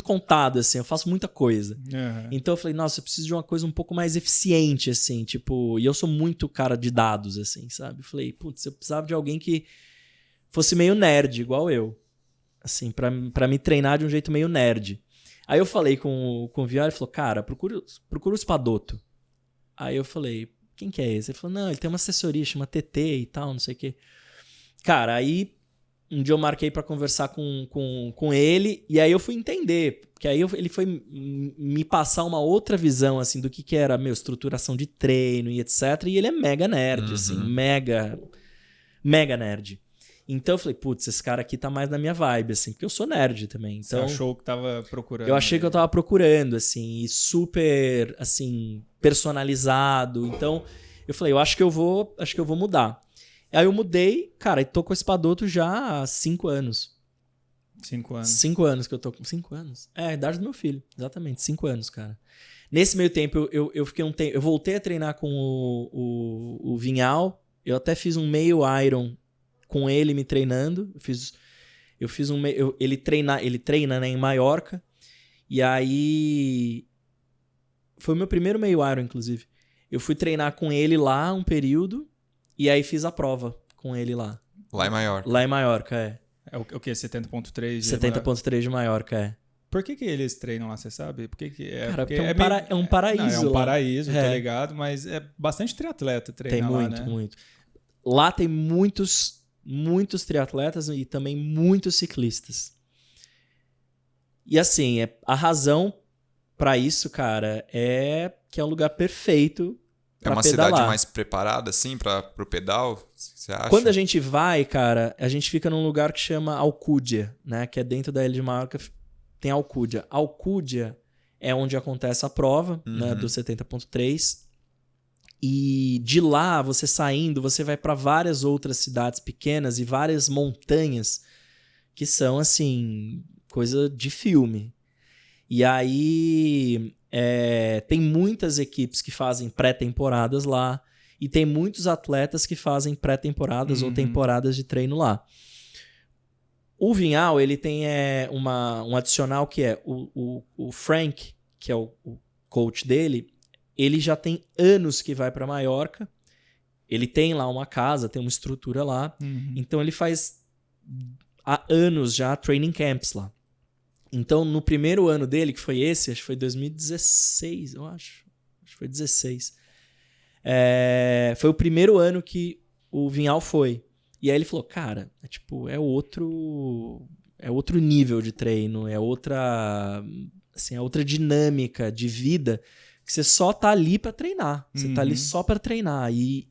contado, assim. Eu faço muita coisa. Uhum. Então eu falei, nossa, eu preciso de uma coisa um pouco mais eficiente, assim. Tipo, e eu sou muito cara de dados, assim, sabe? Eu falei, putz, eu precisava de alguém que fosse meio nerd, igual eu. Assim, pra me treinar de um jeito meio nerd. Aí eu falei com o Vial, ele falou, cara, procura o Spadoto. Aí eu falei, quem que é esse? Ele falou, não, ele tem uma assessoria, chama TT e tal, não sei o quê. Cara, aí um dia eu marquei pra conversar com ele, e aí eu fui entender, porque aí ele foi me passar uma outra visão, assim, do que era, estruturação de treino e etc. E ele é mega nerd, assim, mega nerd. Então eu falei, putz, esse cara aqui tá mais na minha vibe, assim, porque eu sou nerd também. Então, você achou que tava procurando? Eu achei que eu tava procurando, assim, e super, assim, personalizado. Então eu falei, eu acho que eu vou mudar. Aí eu mudei, cara, e tô com o Spadoto já há 5 anos. 5 anos. 5 anos que eu tô com... 5 anos? É, a idade do meu filho, exatamente, 5 anos, cara. Nesse meio tempo, eu fiquei um tempo... Eu voltei a treinar com o Vinhal, eu até fiz um meio Iron com ele me treinando. Eu fiz um meio... Ele treina, né, em Maiorca. E aí... Foi o meu primeiro meio Iron, inclusive. Eu fui treinar com ele lá um período... E aí fiz a prova com ele lá. Lá em Maiorca. Lá em Maiorca, é. É o quê? 70.3? 70.3 de Maiorca, é. Por que eles treinam lá, você sabe? Cara, porque é um paraíso. É um paraíso, tô ligado, mas é bastante triatleta treinar lá, né? Tem muito. Lá tem muitos triatletas e também muitos ciclistas. E assim, a razão pra isso, cara, é que é um lugar perfeito. É uma cidade mais preparada, assim, pro pedal, você acha? Quando a gente vai, cara, a gente fica num lugar que chama Alcúdia, né? Que é dentro da Ilha de Maiorca, tem Alcúdia. Alcúdia é onde acontece a prova, né, do 70.3. E de lá, você saindo, você vai para várias outras cidades pequenas e várias montanhas que são, assim, coisa de filme. E aí... tem muitas equipes que fazem pré-temporadas lá e tem muitos atletas que fazem pré-temporadas ou temporadas de treino lá. O Vinhal, ele tem um adicional que é o Frank, que é o coach dele, ele já tem anos que vai para Maiorca, ele tem lá uma casa, tem uma estrutura lá, então ele faz há anos já training camps lá. Então, no primeiro ano dele, que foi esse, acho que foi 2016, eu acho. Acho que foi 16. Foi o primeiro ano que o Vinhal foi. E aí ele falou, cara, é outro nível de treino, é outra dinâmica de vida que você só tá ali pra treinar. Você tá ali só pra treinar. E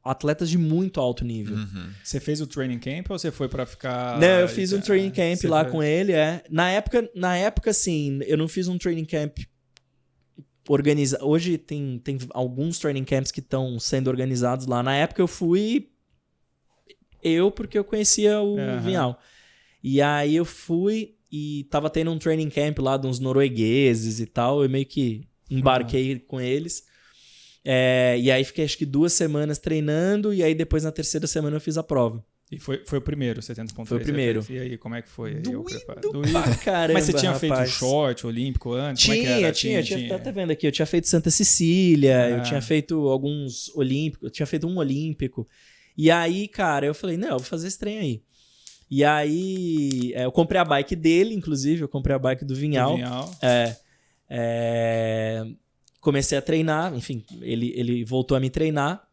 atletas de muito alto nível. Você fez o training camp ou você foi pra ficar... Não, eu fiz um training camp lá com ele, Na época, assim, eu não fiz um training camp organizado. Hoje tem alguns training camps que estão sendo organizados lá. Na época eu fui... porque eu conhecia o Vinhal. E aí eu fui e tava tendo um training camp lá de uns noruegueses e tal. Eu meio que embarquei com eles. E aí fiquei acho que 2 semanas treinando e aí depois na terceira semana eu fiz a prova. E foi o primeiro, 70.3? Foi o primeiro. E aí, como é que foi? Doído pra caramba, mas você tinha rapaz. feito short olímpico antes? Tinha. Tá até vendo aqui, eu tinha feito Santa Cecília, eu tinha feito alguns olímpicos, eu tinha feito um olímpico. E aí, cara, eu falei, não, eu vou fazer esse trem aí. E aí, eu comprei a bike dele, inclusive, eu comprei a bike do Vinhal. comecei a treinar, enfim, ele voltou a me treinar.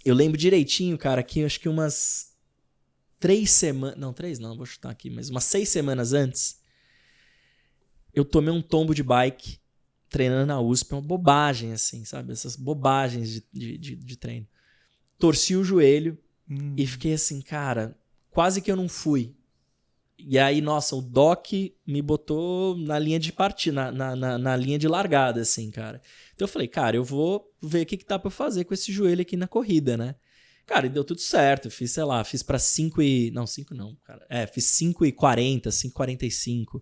Eu lembro direitinho, cara, que acho que umas 3 semanas... Não, 3 não, vou chutar aqui, mas umas 6 semanas antes, eu tomei um tombo de bike treinando na USP. Uma bobagem, assim, sabe? Essas bobagens de treino. Torci o joelho e fiquei assim, cara, quase que eu não fui. E aí, nossa, o Doc me botou na linha de partida, na linha de largada, assim, cara. Então eu falei, cara, eu vou ver o que dá pra eu fazer com esse joelho aqui na corrida, né? Cara, e deu tudo certo. Fiz, sei lá, fiz pra 5 e... Não, 5 não, cara. Fiz 5,40, 5,45.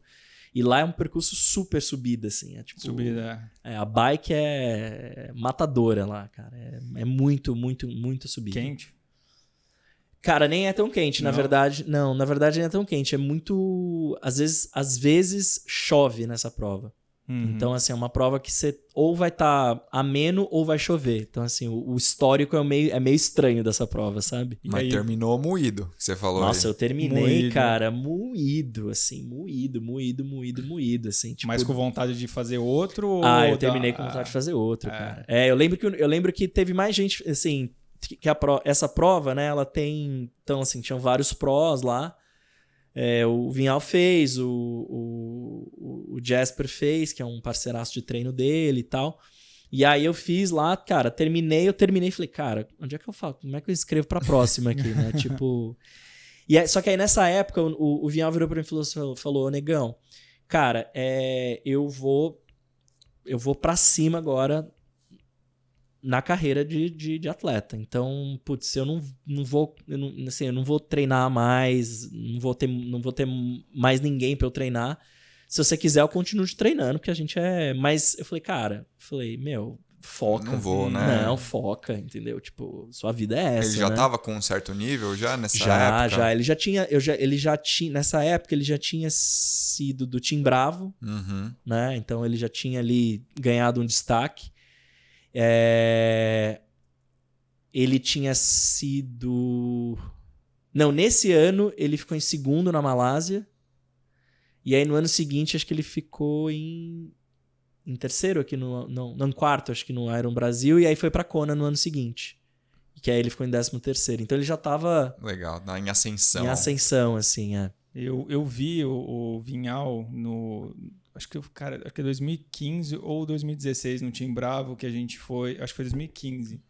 E lá é um percurso super subida, assim. É tipo... Subida. A bike é matadora lá, cara. É muito, muito, muito subida. Quente? Cara, nem é tão quente, Não? na verdade. Não, na verdade não é tão quente. É muito... Às vezes chove nessa prova. Então, assim, é uma prova que você ou vai estar ameno ou vai chover. Então, assim, o histórico é meio estranho dessa prova, sabe? Mas terminou moído, que você falou. Nossa, aí. eu terminei, cara, moído, assim, moído, assim. Tipo... Mas com vontade de fazer outro? Eu terminei com vontade de fazer outro, cara. Eu lembro que teve mais gente, assim, que essa prova, né, ela tem... Então, assim, tinham vários prós lá. O Vinhal fez, o Jasper fez, que é um parceiraço de treino dele e tal. E aí eu fiz lá, cara, eu terminei e falei, cara, onde é que eu falo? Como é que eu escrevo pra próxima aqui, né? Tipo... Só que aí nessa época o Vinhal virou pra mim e falou, negão, cara, eu vou pra cima agora na carreira de atleta. Então, putz, eu não vou treinar mais, não vou ter mais ninguém pra eu treinar. Se você quiser, eu continuo te treinando, porque a gente é... Mas eu falei, cara, meu, foca. Não vou, né? Não, foca, entendeu? Tipo, sua vida é essa, Ele já né? tava com um certo nível já nessa época? Já. Ele já tinha... Nessa época, ele já tinha sido do Team Bravo, né? Então, ele já tinha ali ganhado um destaque. Ele tinha sido... Não, nesse ano ele ficou em segundo na Malásia. E aí no ano seguinte acho que ele ficou em terceiro aqui em quarto, acho que no Iron Brasil. E aí foi pra Kona no ano seguinte. Que aí ele ficou em 13º. Então ele já tava... Legal, em ascensão. Em ascensão, assim, Eu vi o Vinhal no... Acho que, cara, 2015 ou 2016 no Team Bravo, que a gente foi... Acho que foi 2015.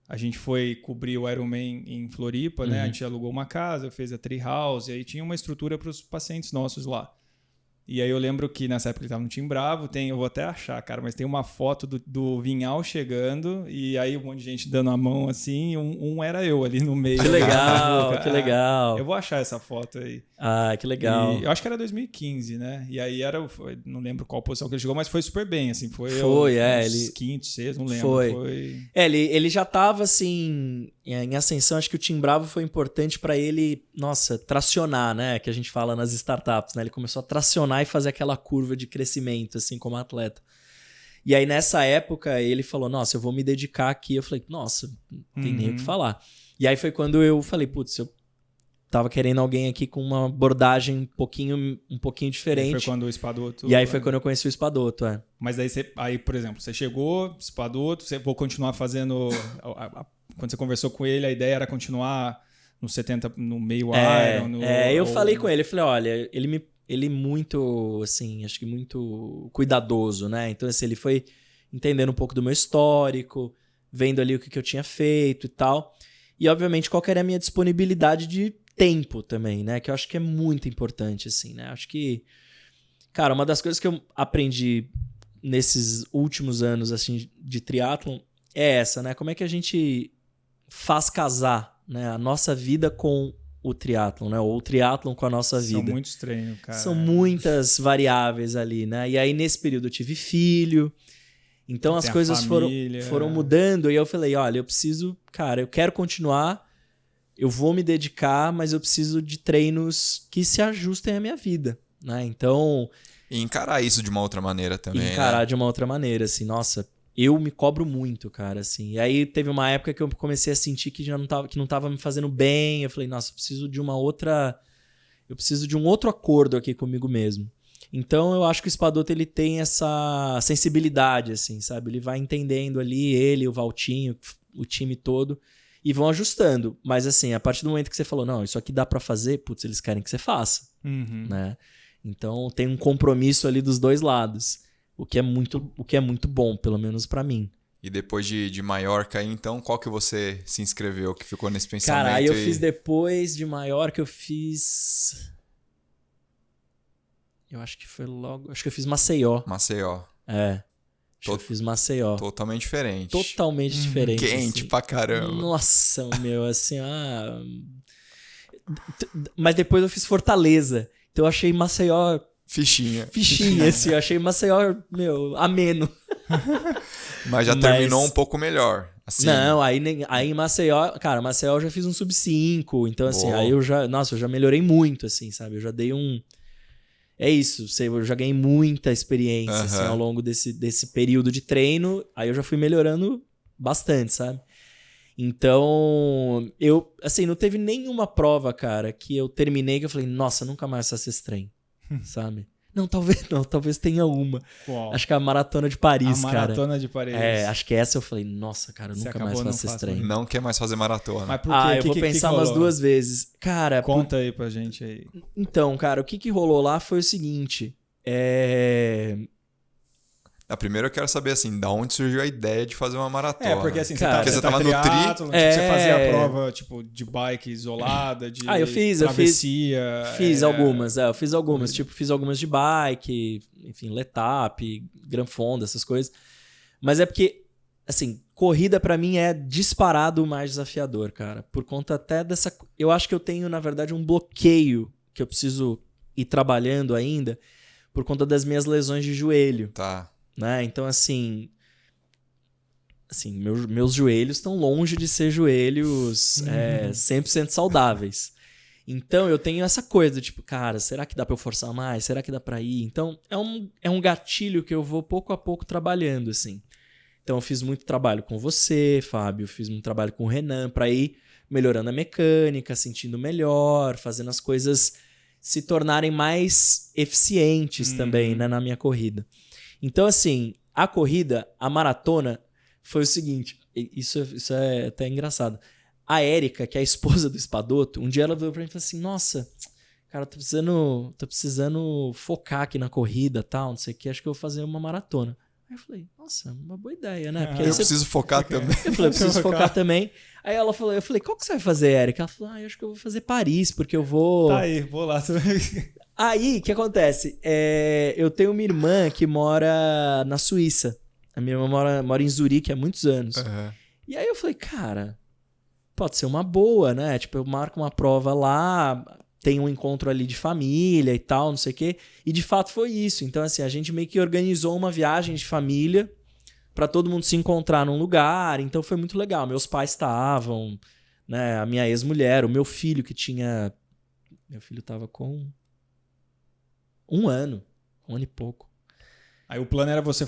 A gente foi cobrir o Ironman em Floripa, né? A gente alugou uma casa, fez a tree house, e aí tinha uma estrutura para os pacientes nossos lá. E aí eu lembro que nessa época ele estava no Team Bravo, eu vou até achar, cara, mas tem uma foto do Vinhal chegando, e aí um monte de gente dando a mão assim, um era eu ali no meio. Que legal, que legal. Eu vou achar essa foto aí. Ah, que legal. Eu acho que era 2015, né? E aí não lembro qual posição que ele chegou, mas foi super bem, assim. Ele... Quinto, sexto, não lembro. Foi. Ele já tava, assim, em ascensão. Acho que o Team Bravo foi importante pra ele, tracionar, né? Que a gente fala nas startups, né? Ele começou a tracionar e fazer aquela curva de crescimento, assim, como atleta. E aí, nessa época, ele falou, nossa, eu vou me dedicar aqui. Eu falei, nossa, não tem nem o que falar. E aí foi quando eu falei, putz, eu tava querendo alguém aqui com uma abordagem um pouquinho diferente. E aí foi quando o Espadoto... E aí foi quando eu conheci o Espadoto, Mas aí, por exemplo, você chegou, Espadoto, você vou continuar fazendo... Quando você conversou com ele, a ideia era continuar no 70, no meio Iron... Eu falei com ele, falei, olha, ele muito, assim, acho que muito cuidadoso, né? Então, assim, ele foi entendendo um pouco do meu histórico, vendo ali o que eu tinha feito e tal. E, obviamente, qual que era a minha disponibilidade de tempo também, né? Que eu acho que é muito importante, assim, né? Acho que, cara, uma das coisas que eu aprendi nesses últimos anos, assim, de triatlon é essa, né? Como é que a gente faz casar, né, a nossa vida com o triatlon, né? Ou o triatlon com a nossa vida. São muitos treinos, cara. São muitas variáveis ali, né? E aí, nesse período, eu tive filho. Então, as coisas foram mudando. E eu falei, olha, eu quero continuar, eu vou me dedicar, mas eu preciso de treinos que se ajustem à minha vida, né? Então... E encarar isso de uma outra maneira também, de uma outra maneira, assim. Nossa, eu me cobro muito, cara, assim. E aí, teve uma época que eu comecei a sentir que não tava me fazendo bem. Eu falei, nossa, eu preciso de um outro acordo aqui comigo mesmo. Então eu acho que o Espadoto ele tem essa sensibilidade, assim, sabe? Ele vai entendendo ali, ele, o Valtinho, o time todo, e vão ajustando. Mas assim, a partir do momento que você falou, não, isso aqui dá pra fazer, putz, eles querem que você faça, né? Então tem um compromisso ali dos dois lados, o que é muito bom, pelo menos pra mim. E depois de Maiorca aí, então, qual que você se inscreveu, que ficou nesse pensamento? Cara, aí eu fiz depois de Maiorca, eu fiz... Eu acho que foi logo... Acho que eu fiz Maceió. Maceió. Eu fiz Maceió. Totalmente diferente. Totalmente diferente. Quente assim. pra caramba. Nossa, meu, assim, Mas depois eu fiz Fortaleza. Então eu achei Maceió... Fichinha, assim. Eu achei Maceió, meu, ameno. Mas já terminou um pouco melhor. Assim. Não, aí em Maceió... Cara, Maceió eu já fiz um sub-5. Então, assim, aí eu já... Nossa, eu já melhorei muito, assim, sabe? Eu já dei um... É isso, eu já ganhei muita experiência assim, ao longo desse período de treino. Aí eu já fui melhorando bastante, sabe? Então, assim, não teve nenhuma prova, cara, que eu terminei que eu falei, nossa, nunca mais faço esse trem, sabe? Não, talvez tenha uma. Uau. Acho que é a Maratona de Paris, cara. A Maratona de Paris. Acho que essa eu falei, nossa, cara, nunca mais faço esse trem. Não quer mais fazer maratona. Mas por quê? Eu vou pensar umas 2 vezes. Cara, conta aí pra gente aí. Então, cara, o que rolou lá foi o seguinte. Primeiro eu quero saber, assim, da onde surgiu a ideia de fazer uma maratona. Porque assim, cara, você tava no triatlon, você fazia a prova, tipo, de bike isolada, de travessia. Fiz algumas. Eu fiz algumas. Tipo, fiz algumas de bike, enfim, Letap, Gran Fonda, essas coisas. Mas é porque, assim, corrida pra mim é disparado o mais desafiador, cara. Por conta até dessa... Eu acho que eu tenho, na verdade, um bloqueio que eu preciso ir trabalhando ainda por conta das minhas lesões de joelho. Tá. Né? Então, assim meus joelhos estão longe de ser joelhos 100% saudáveis. Então, eu tenho essa coisa, tipo, cara, será que dá pra eu forçar mais? Será que dá pra ir? Então, é um gatilho que eu vou pouco a pouco trabalhando, assim. Então, eu fiz muito trabalho com você, Fábio, fiz muito trabalho com o Renan pra ir melhorando a mecânica, sentindo melhor, fazendo as coisas se tornarem mais eficientes também, né, na minha corrida. Então, assim, a corrida, a maratona, foi o seguinte, isso é até engraçado. A Érica, que é a esposa do Espadoto, um dia ela veio pra mim e falou assim, nossa, cara, tô precisando focar aqui na corrida e tal, não sei o que, acho que eu vou fazer uma maratona. Aí eu falei, nossa, uma boa ideia, né? Porque eu preciso focar também. Eu falei, eu preciso focar também. Aí ela falou, eu falei, qual que você vai fazer, Érica? Ela falou, eu acho que eu vou fazer Paris, porque eu vou... Tá aí, vou lá também. Aí, o que acontece? Eu tenho uma irmã que mora na Suíça. A minha irmã mora em Zurique há muitos anos. E aí eu falei, cara, pode ser uma boa, né? Tipo, eu marco uma prova lá, tem um encontro ali de família e tal, não sei o quê. E de fato foi isso. Então, assim, a gente meio que organizou uma viagem de família pra todo mundo se encontrar num lugar. Então foi muito legal. Meus pais estavam, né? A minha ex-mulher, o meu filho que tinha... Meu filho tava com... um ano e pouco. Aí o plano era você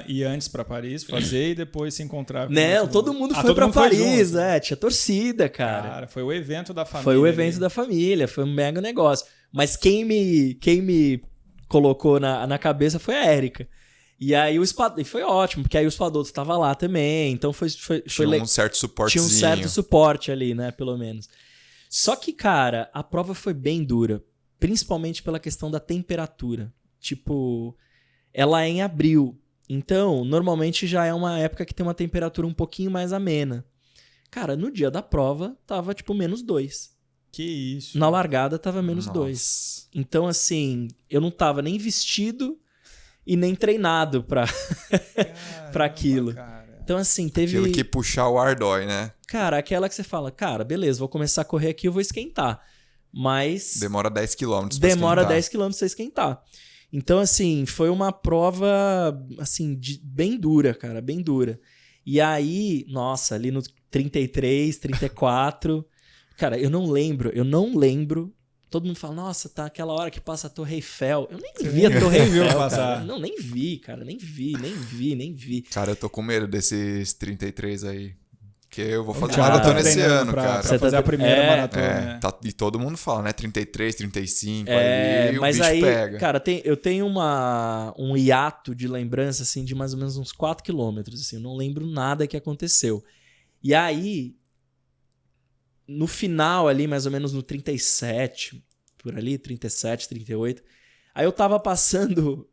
ir antes pra Paris, fazer e depois se encontrar. Não, todo mundo foi pra Paris, tinha torcida, cara. Cara, foi o evento da família. Foi o evento da família, foi um mega negócio. Mas quem me colocou na cabeça foi a Érica. E aí foi ótimo, porque aí o Espadoto tava lá também, então foi tinha um certo suportezinho. Tinha um certo suporte ali, né, pelo menos. Só que, cara, a prova foi bem dura. Principalmente pela questão da temperatura. Tipo, ela é em abril. Então, normalmente já é uma época que tem uma temperatura um pouquinho mais amena. Cara, no dia da prova, tava tipo -2. Que isso. Na largada, tava -2. Então, assim, eu não tava nem vestido e nem treinado pra aquilo. Cara. Então, assim, teve... Aquilo que puxar o ar dói, né? Cara, aquela que você fala, cara, beleza, vou começar a correr aqui, eu vou esquentar. Mas... Demora 10 km pra Demora esquentar. 10 km pra esquentar. Então, assim, foi uma prova, assim, bem dura, cara, bem dura. E aí, nossa, ali no 33, 34... cara, eu não lembro... Todo mundo fala, nossa, tá aquela hora que passa a Torre Eiffel. Eu nem vi a Torre Eiffel, passar. Não, nem vi, cara, nem vi. Cara, eu tô com medo desses 33 aí. porque eu vou fazer maratona esse ano, cara. Pra fazer a primeira maratona. Né? E todo mundo fala, né? 33, 35, ali mas o bicho aí, pega. Cara, eu tenho um hiato de lembrança, assim, de mais ou menos uns 4 quilômetros, assim. Eu não lembro nada que aconteceu. E aí, no final ali, mais ou menos no 37, por ali, 37, 38... Aí eu tava passando,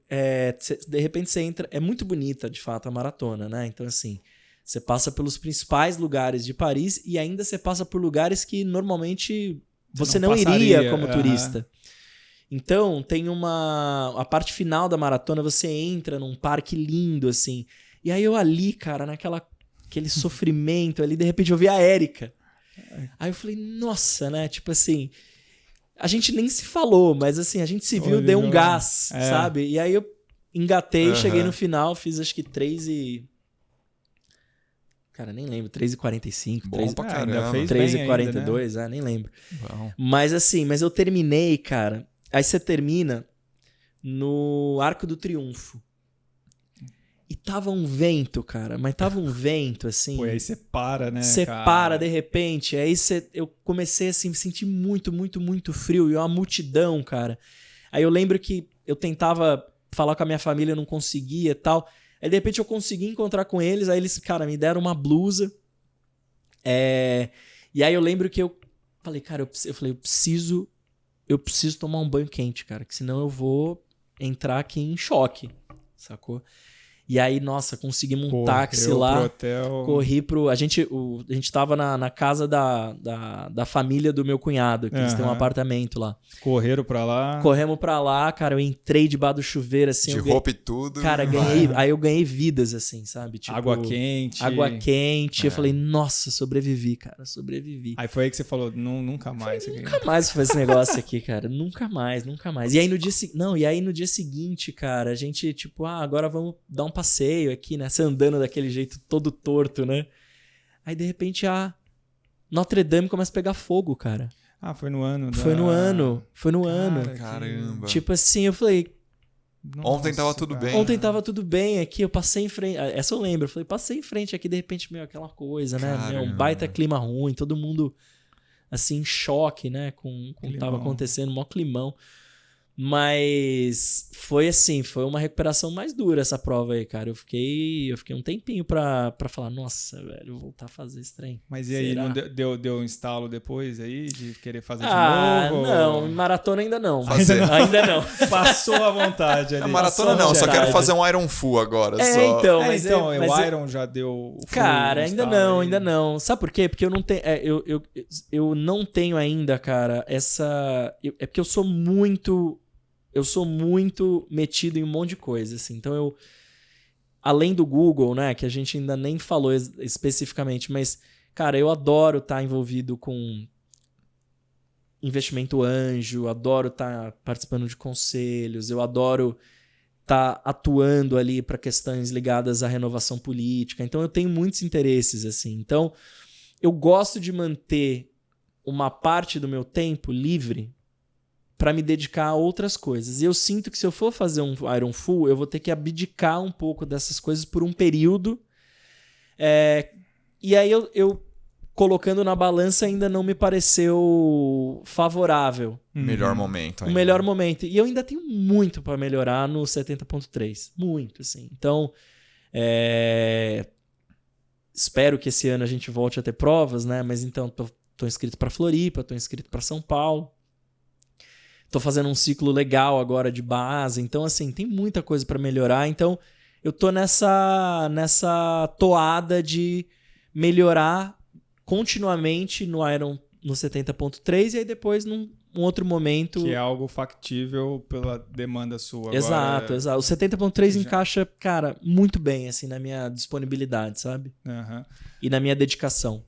de repente você entra, é muito bonita de fato a maratona, né? Então assim, você passa pelos principais lugares de Paris e ainda você passa por lugares que normalmente você não iria como turista. Então tem a parte final da maratona, você entra num parque lindo assim, e aí eu ali, cara, aquele sofrimento ali, de repente eu vi a Érica. Aí eu falei, nossa, né? Tipo assim... A gente nem se falou, mas assim, a gente se viu, deu um gás, sabe? E aí eu engatei, cheguei no final, fiz acho que 3 e... Cara, nem lembro, 3h45. Bom pra caramba. 3h42, nem lembro. Bom. Mas assim, eu terminei, cara. Aí você termina no Arco do Triunfo. E tava um vento, cara. Mas tava um vento, assim... Pô, aí você para, né, Você para, de repente. Aí eu comecei, assim, me sentir muito, muito, muito frio. E uma multidão, cara. Aí eu lembro que eu tentava falar com a minha família, eu não conseguia e tal. Aí, de repente, eu consegui encontrar com eles. Aí eles, cara, me deram uma blusa. E aí eu lembro que eu falei, cara, eu preciso tomar um banho quente, cara. Que senão eu vou entrar aqui em choque, sacou? E aí, nossa, conseguimos um táxi lá. Pro hotel. Corri pro... A gente tava na casa da família do meu cunhado, que eles têm um apartamento lá. Correram pra lá. Corremos pra lá, cara. Eu entrei debaixo do chuveiro, assim. De roupa e tudo. Cara, aí eu ganhei vidas, assim, sabe? Tipo, água quente. Água quente. Eu falei, nossa, sobrevivi, cara. Sobrevivi. Aí foi aí que você falou, nunca mais. Nunca mais foi esse negócio aqui, cara. Nunca mais. E aí no dia seguinte, cara, a gente, tipo, agora vamos dar um passeio aqui, né? Você andando daquele jeito todo torto, né? Aí, de repente, a Notre Dame começa a pegar fogo, cara. Foi no ano. Foi no ano. Caramba. Tipo assim, eu falei... Nossa, ontem tava tudo bem. Ontem tava tudo bem aqui, eu passei em frente... Essa eu lembro. Eu falei, passei em frente aqui, de repente, aquela coisa, né? Um baita clima ruim, todo mundo, assim, em choque, né? Com o que tava acontecendo, mó climão. Mas foi assim, foi uma recuperação mais dura essa prova aí, cara. Eu fiquei um tempinho pra falar, nossa, velho, vou voltar a fazer esse trem. Mas e aí, será? Não deu um instalo depois aí de querer fazer de novo? Não, maratona ainda não. Ainda não. Passou à vontade ali. A maratona não, só quero fazer um Iron Full agora. O Iron já deu... Cara, ainda não. Sabe por quê? Porque eu não tenho... eu não tenho ainda, cara, essa... É porque eu sou muito metido em um monte de coisa, assim. Então além do Google, né, que a gente ainda nem falou especificamente, mas, cara, eu adoro estar envolvido com investimento anjo, adoro estar participando de conselhos, eu adoro estar atuando ali para questões ligadas à renovação política. Então eu tenho muitos interesses, assim. Então eu gosto de manter uma parte do meu tempo livre para me dedicar a outras coisas. E eu sinto que se eu for fazer um Iron Full, eu vou ter que abdicar um pouco dessas coisas por um período. E aí eu colocando na balança ainda não me pareceu favorável. Melhor momento. O melhor momento. E eu ainda tenho muito para melhorar no 70.3. Muito, assim. Então, espero que esse ano a gente volte a ter provas, né? Mas então, tô inscrito para Floripa, tô inscrito para São Paulo. Tô fazendo um ciclo legal agora de base. Então, assim, tem muita coisa para melhorar. Então, eu tô nessa toada de melhorar continuamente no Iron no 70.3 e aí depois num outro momento... Que é algo factível pela demanda sua. Exato. O 70.3 encaixa, cara, muito bem, assim, na minha disponibilidade, sabe? E na minha dedicação.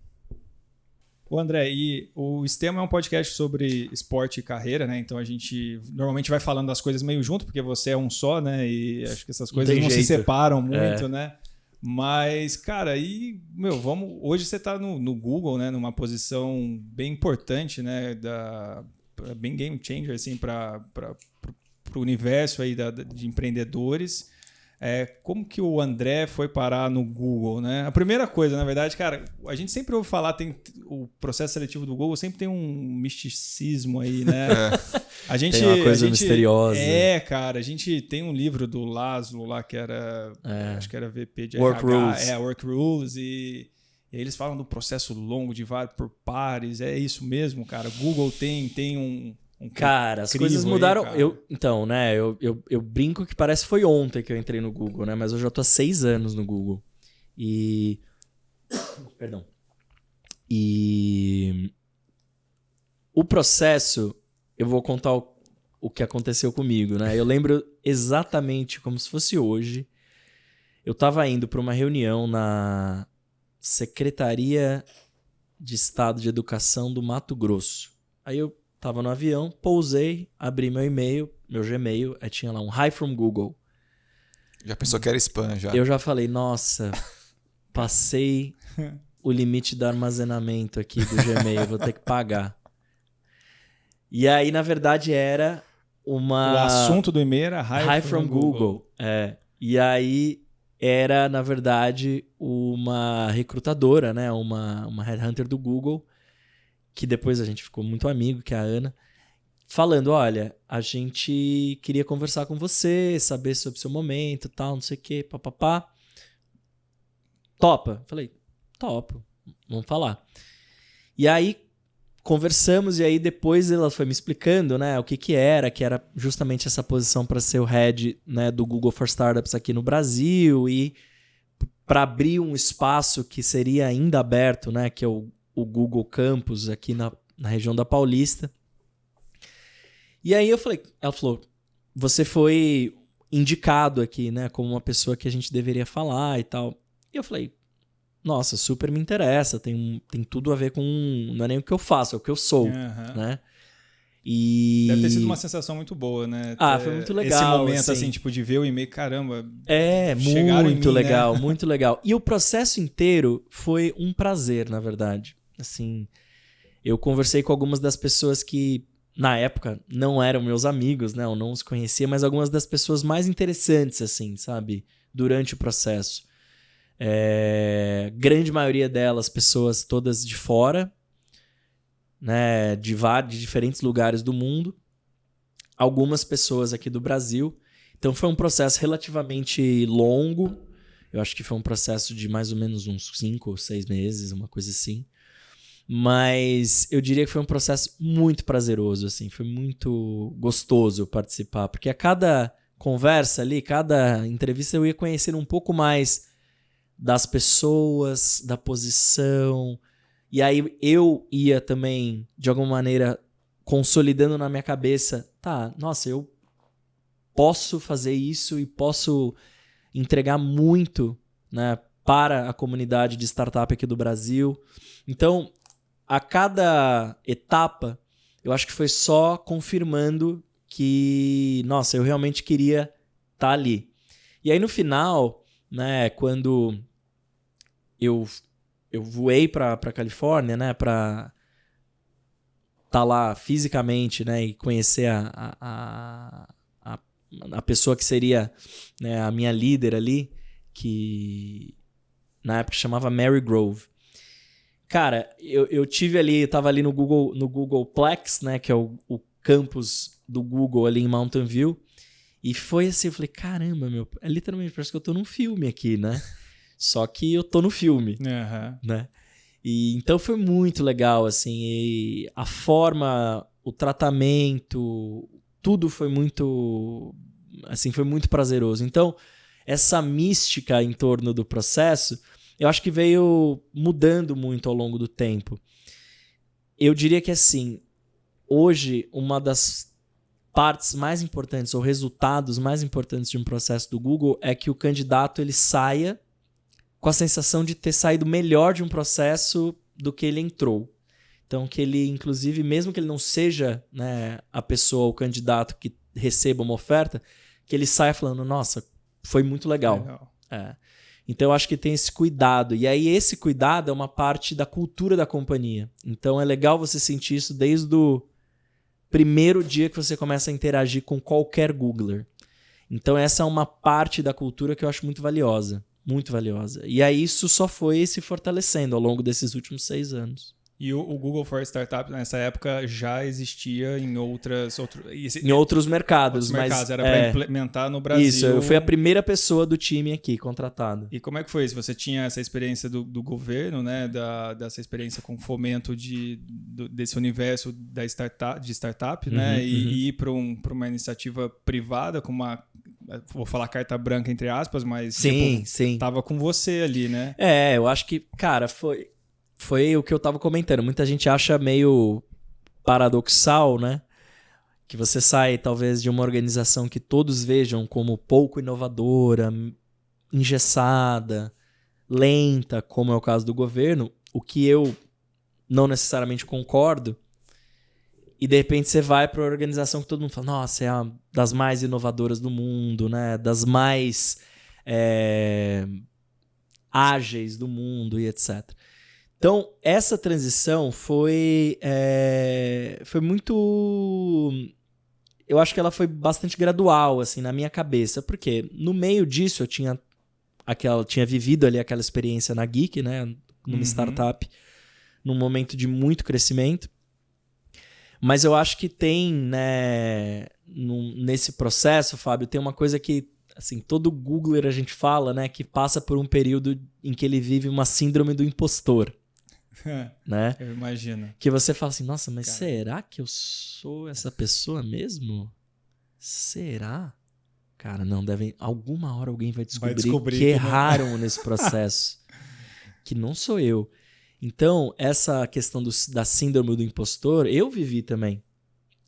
Ô André, e o Extremo é um podcast sobre esporte e carreira, né? Então a gente normalmente vai falando das coisas meio junto, porque você é um só, né? E acho que essas coisas não se separam muito, né? Mas, cara, hoje você tá no Google, né? Numa posição bem importante, né? Bem game changer, assim, para o universo aí de empreendedores. como que o André foi parar no Google, né? A primeira coisa, na verdade, cara, a gente sempre ouve falar, o processo seletivo do Google sempre tem um misticismo aí, né? Tem uma coisa misteriosa. Cara, a gente tem um livro do Laszlo lá, que era, acho que era VP de Work RH, Rules. Work Rules, e eles falam do processo longo de vários por pares, é isso mesmo, cara. Google tem um cara, as coisas mudaram. Então, né? Eu brinco que parece que foi ontem que eu entrei no Google, né? Mas eu já tô há 6 anos no Google. Perdão. E o processo, eu vou contar o que aconteceu comigo, né? Eu lembro exatamente como se fosse hoje. Eu tava indo para uma reunião na Secretaria de Estado de Educação do Mato Grosso. Aí eu tava no avião, pousei, abri meu e-mail, meu Gmail, aí tinha lá um Hi from Google. Já pensou que era spam, já? Eu já falei, nossa, passei o limite do armazenamento aqui do Gmail, vou ter que pagar. E aí, na verdade, era o assunto do e-mail era Hi from Google. E aí era, na verdade, uma recrutadora, né? Uma headhunter do Google, que depois a gente ficou muito amigo, que é a Ana, falando, olha, a gente queria conversar com você, saber sobre o seu momento, tal, não sei o quê, papapá. Topa? Falei, topo, vamos falar. E aí, conversamos, e aí depois ela foi me explicando, né, o que era justamente essa posição para ser o head, né, do Google for Startups aqui no Brasil, e para abrir um espaço que seria ainda aberto, né, que é o Google Campus aqui na região da Paulista. E aí ela falou, você foi indicado aqui, né, como uma pessoa que a gente deveria falar e tal. E eu falei, nossa, super me interessa, tem tudo a ver com, não é nem o que eu faço, é o que eu sou, né? E deve ter sido uma sensação muito boa, né? Foi muito legal. Esse momento, assim, tipo, de ver o e-mail, caramba. Muito legal, né? muito legal. E o processo inteiro foi um prazer, na verdade. Assim, eu conversei com algumas das pessoas que, na época, não eram meus amigos, né? Eu não os conhecia, mas algumas das pessoas mais interessantes, assim, sabe? Durante o processo. Grande maioria delas, pessoas todas de fora, né? De diferentes lugares do mundo. Algumas pessoas aqui do Brasil. Então, foi um processo relativamente longo. Eu acho que foi um processo de mais ou menos uns 5 ou 6 meses, uma coisa assim. Mas eu diria que foi um processo muito prazeroso, assim, foi muito gostoso participar, porque a cada conversa ali, cada entrevista eu ia conhecendo um pouco mais das pessoas, da posição, e aí eu ia também, de alguma maneira, consolidando na minha cabeça, nossa, eu posso fazer isso e posso entregar muito, né, para a comunidade de startup aqui do Brasil. Então, a cada etapa, eu acho que foi só confirmando que, nossa, eu realmente queria estar ali. E aí no final, né, quando eu voei para Califórnia, né, para estar lá fisicamente, né, e conhecer a pessoa que seria, né, a minha líder ali, que na época chamava Mary Grove. Cara, eu tive ali, eu tava ali no Googleplex, né, que é o campus do Google ali em Mountain View, e foi assim, eu falei, caramba, literalmente parece que eu tô num filme aqui, né? Só que eu tô no filme, né? E então foi muito legal, assim, e a forma, o tratamento, tudo foi muito, assim, foi muito prazeroso. Então, essa mística em torno do processo, eu acho que veio mudando muito ao longo do tempo. Eu diria que, assim, hoje, uma das partes mais importantes, ou resultados mais importantes de um processo do Google, é que o candidato ele saia com a sensação de ter saído melhor de um processo do que ele entrou. Então, que ele, inclusive, mesmo que ele não seja, né, a pessoa, o candidato que receba uma oferta, que ele saia falando, nossa, foi muito legal. Então, eu acho que tem esse cuidado. E aí, esse cuidado é uma parte da cultura da companhia. Então, é legal você sentir isso desde o primeiro dia que você começa a interagir com qualquer Googler. Então essa é uma parte da cultura que eu acho muito valiosa. Muito valiosa. E aí isso só foi se fortalecendo ao longo desses últimos 6 anos. E o Google for Startups, nessa época, já existia em outros mercados. Mas era para implementar no Brasil. Isso, eu fui a primeira pessoa do time aqui contratada. E como é que foi isso? Você tinha essa experiência do governo, né? Dessa experiência com fomento desse universo de startup, né? E ir para uma iniciativa privada com uma... Vou falar carta branca entre aspas, mas sim. Tava com você ali, né? Eu acho que, cara, foi o que eu tava comentando. Muita gente acha meio paradoxal, né? Que você sai, talvez, de uma organização que todos vejam como pouco inovadora, engessada, lenta, como é o caso do governo, o que eu não necessariamente concordo, e de repente você vai para uma organização que todo mundo fala, nossa, é a das mais inovadoras do mundo, né? Das mais ágeis do mundo e etc. Então, essa transição foi muito... Eu acho que ela foi bastante gradual, assim, na minha cabeça. Porque no meio disso eu tinha vivido ali aquela experiência na Geek, né? Numa startup, num momento de muito crescimento. Mas eu acho que tem, né, nesse processo, Fábio, tem uma coisa que, assim, todo Googler a gente fala, né, que passa por um período em que ele vive uma síndrome do impostor. Né? Eu imagino. Que você fala assim, nossa, mas será que eu sou essa pessoa mesmo? Será? Cara, não, alguma hora alguém vai descobrir que erraram nesse processo. Que não sou eu. Então, essa questão da síndrome do impostor, eu vivi também.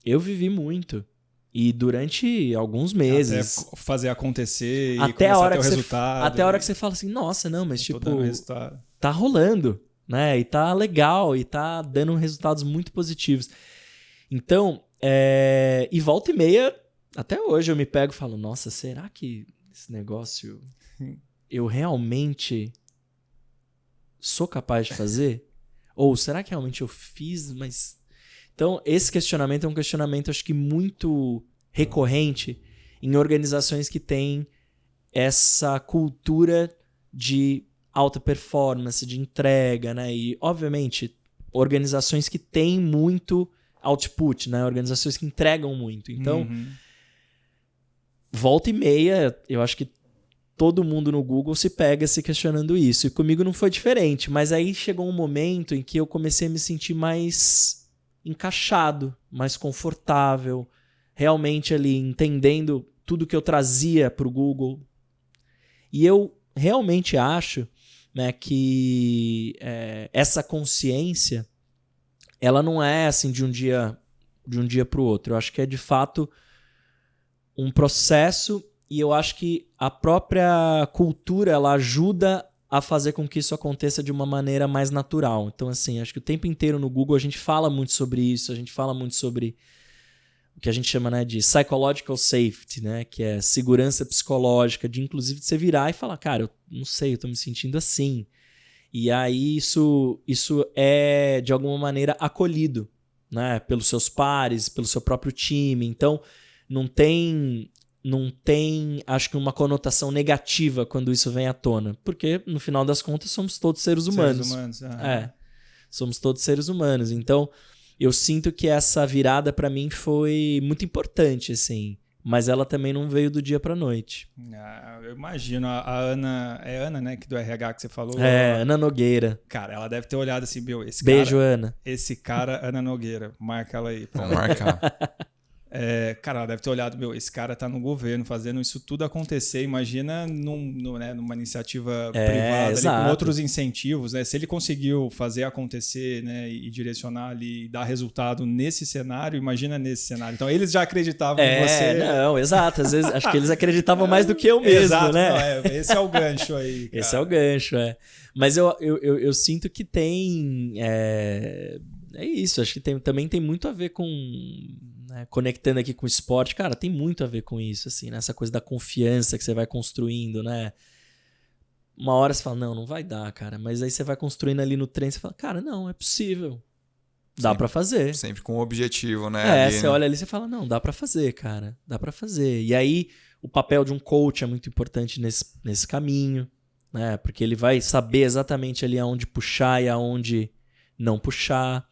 Eu vivi muito. E durante alguns meses. Até fazer acontecer e até começar a ter o resultado. Até a hora que você fala assim, nossa, não, mas tipo, resultado. Tá rolando, né? E tá legal, e tá dando resultados muito positivos. Então, e volta e meia, até hoje eu me pego e falo, nossa, será que esse negócio eu realmente sou capaz de fazer? Ou será que realmente eu fiz, mas... Então, esse questionamento é um questionamento, acho que muito recorrente em organizações que têm essa cultura de alta performance, de entrega, né? E, obviamente, organizações que têm muito output, né? Organizações que entregam muito. Então, volta e meia, eu acho que todo mundo no Google se pega se questionando isso. E comigo não foi diferente. Mas aí chegou um momento em que eu comecei a me sentir mais encaixado, mais confortável, realmente ali entendendo tudo que eu trazia para o Google. E eu realmente acho, né, que essa consciência, ela não é assim de um dia para o outro. Eu acho que é de fato um processo. E eu acho que a própria cultura, ela ajuda a fazer com que isso aconteça de uma maneira mais natural. Então, assim, acho que o tempo inteiro no Google a gente fala muito sobre isso, a gente fala muito sobre o que a gente chama, né, de psychological safety, né, que é segurança psicológica, de inclusive de você virar e falar, cara, eu não sei, eu tô me sentindo assim. E aí isso é, de alguma maneira, acolhido, né, pelos seus pares, pelo seu próprio time. Então, não tem, acho que, uma conotação negativa quando isso vem à tona. Porque, no final das contas, somos todos seres humanos. Somos todos seres humanos. Então, eu sinto que essa virada, para mim, foi muito importante, assim. Mas ela também não veio do dia pra noite. Eu imagino. A Ana... É Ana, né? Do RH que você falou? Ana Nogueira. Cara, ela deve ter olhado assim, Beijo, Ana. Esse cara, Ana Nogueira. Marca ela aí. Vamos marcar. Cara, ela deve ter olhado, esse cara tá no governo fazendo isso tudo acontecer. Imagina numa iniciativa privada ali, com outros incentivos, né? Se ele conseguiu fazer acontecer, né, e direcionar ali e dar resultado nesse cenário, imagina nesse cenário. Então eles já acreditavam em você. Não, exato. Às vezes acho que eles acreditavam mais do que eu mesmo, exato, né? Não, esse é o gancho aí. Cara. Esse é o gancho, Mas eu sinto que tem. É isso, acho que também tem muito a ver com. Né, conectando aqui com o esporte, cara, tem muito a ver com isso, assim, né? Essa coisa da confiança que você vai construindo, né? Uma hora você fala, não vai dar, cara. Mas aí você vai construindo ali no treino, você fala, cara, não, é possível. Dá pra fazer. Sempre com um objetivo, né? Você olha ali e você fala, não, dá pra fazer, cara. Dá pra fazer. E aí, O papel de um coach é muito importante nesse caminho, né? Porque ele vai saber exatamente ali aonde puxar e aonde não puxar.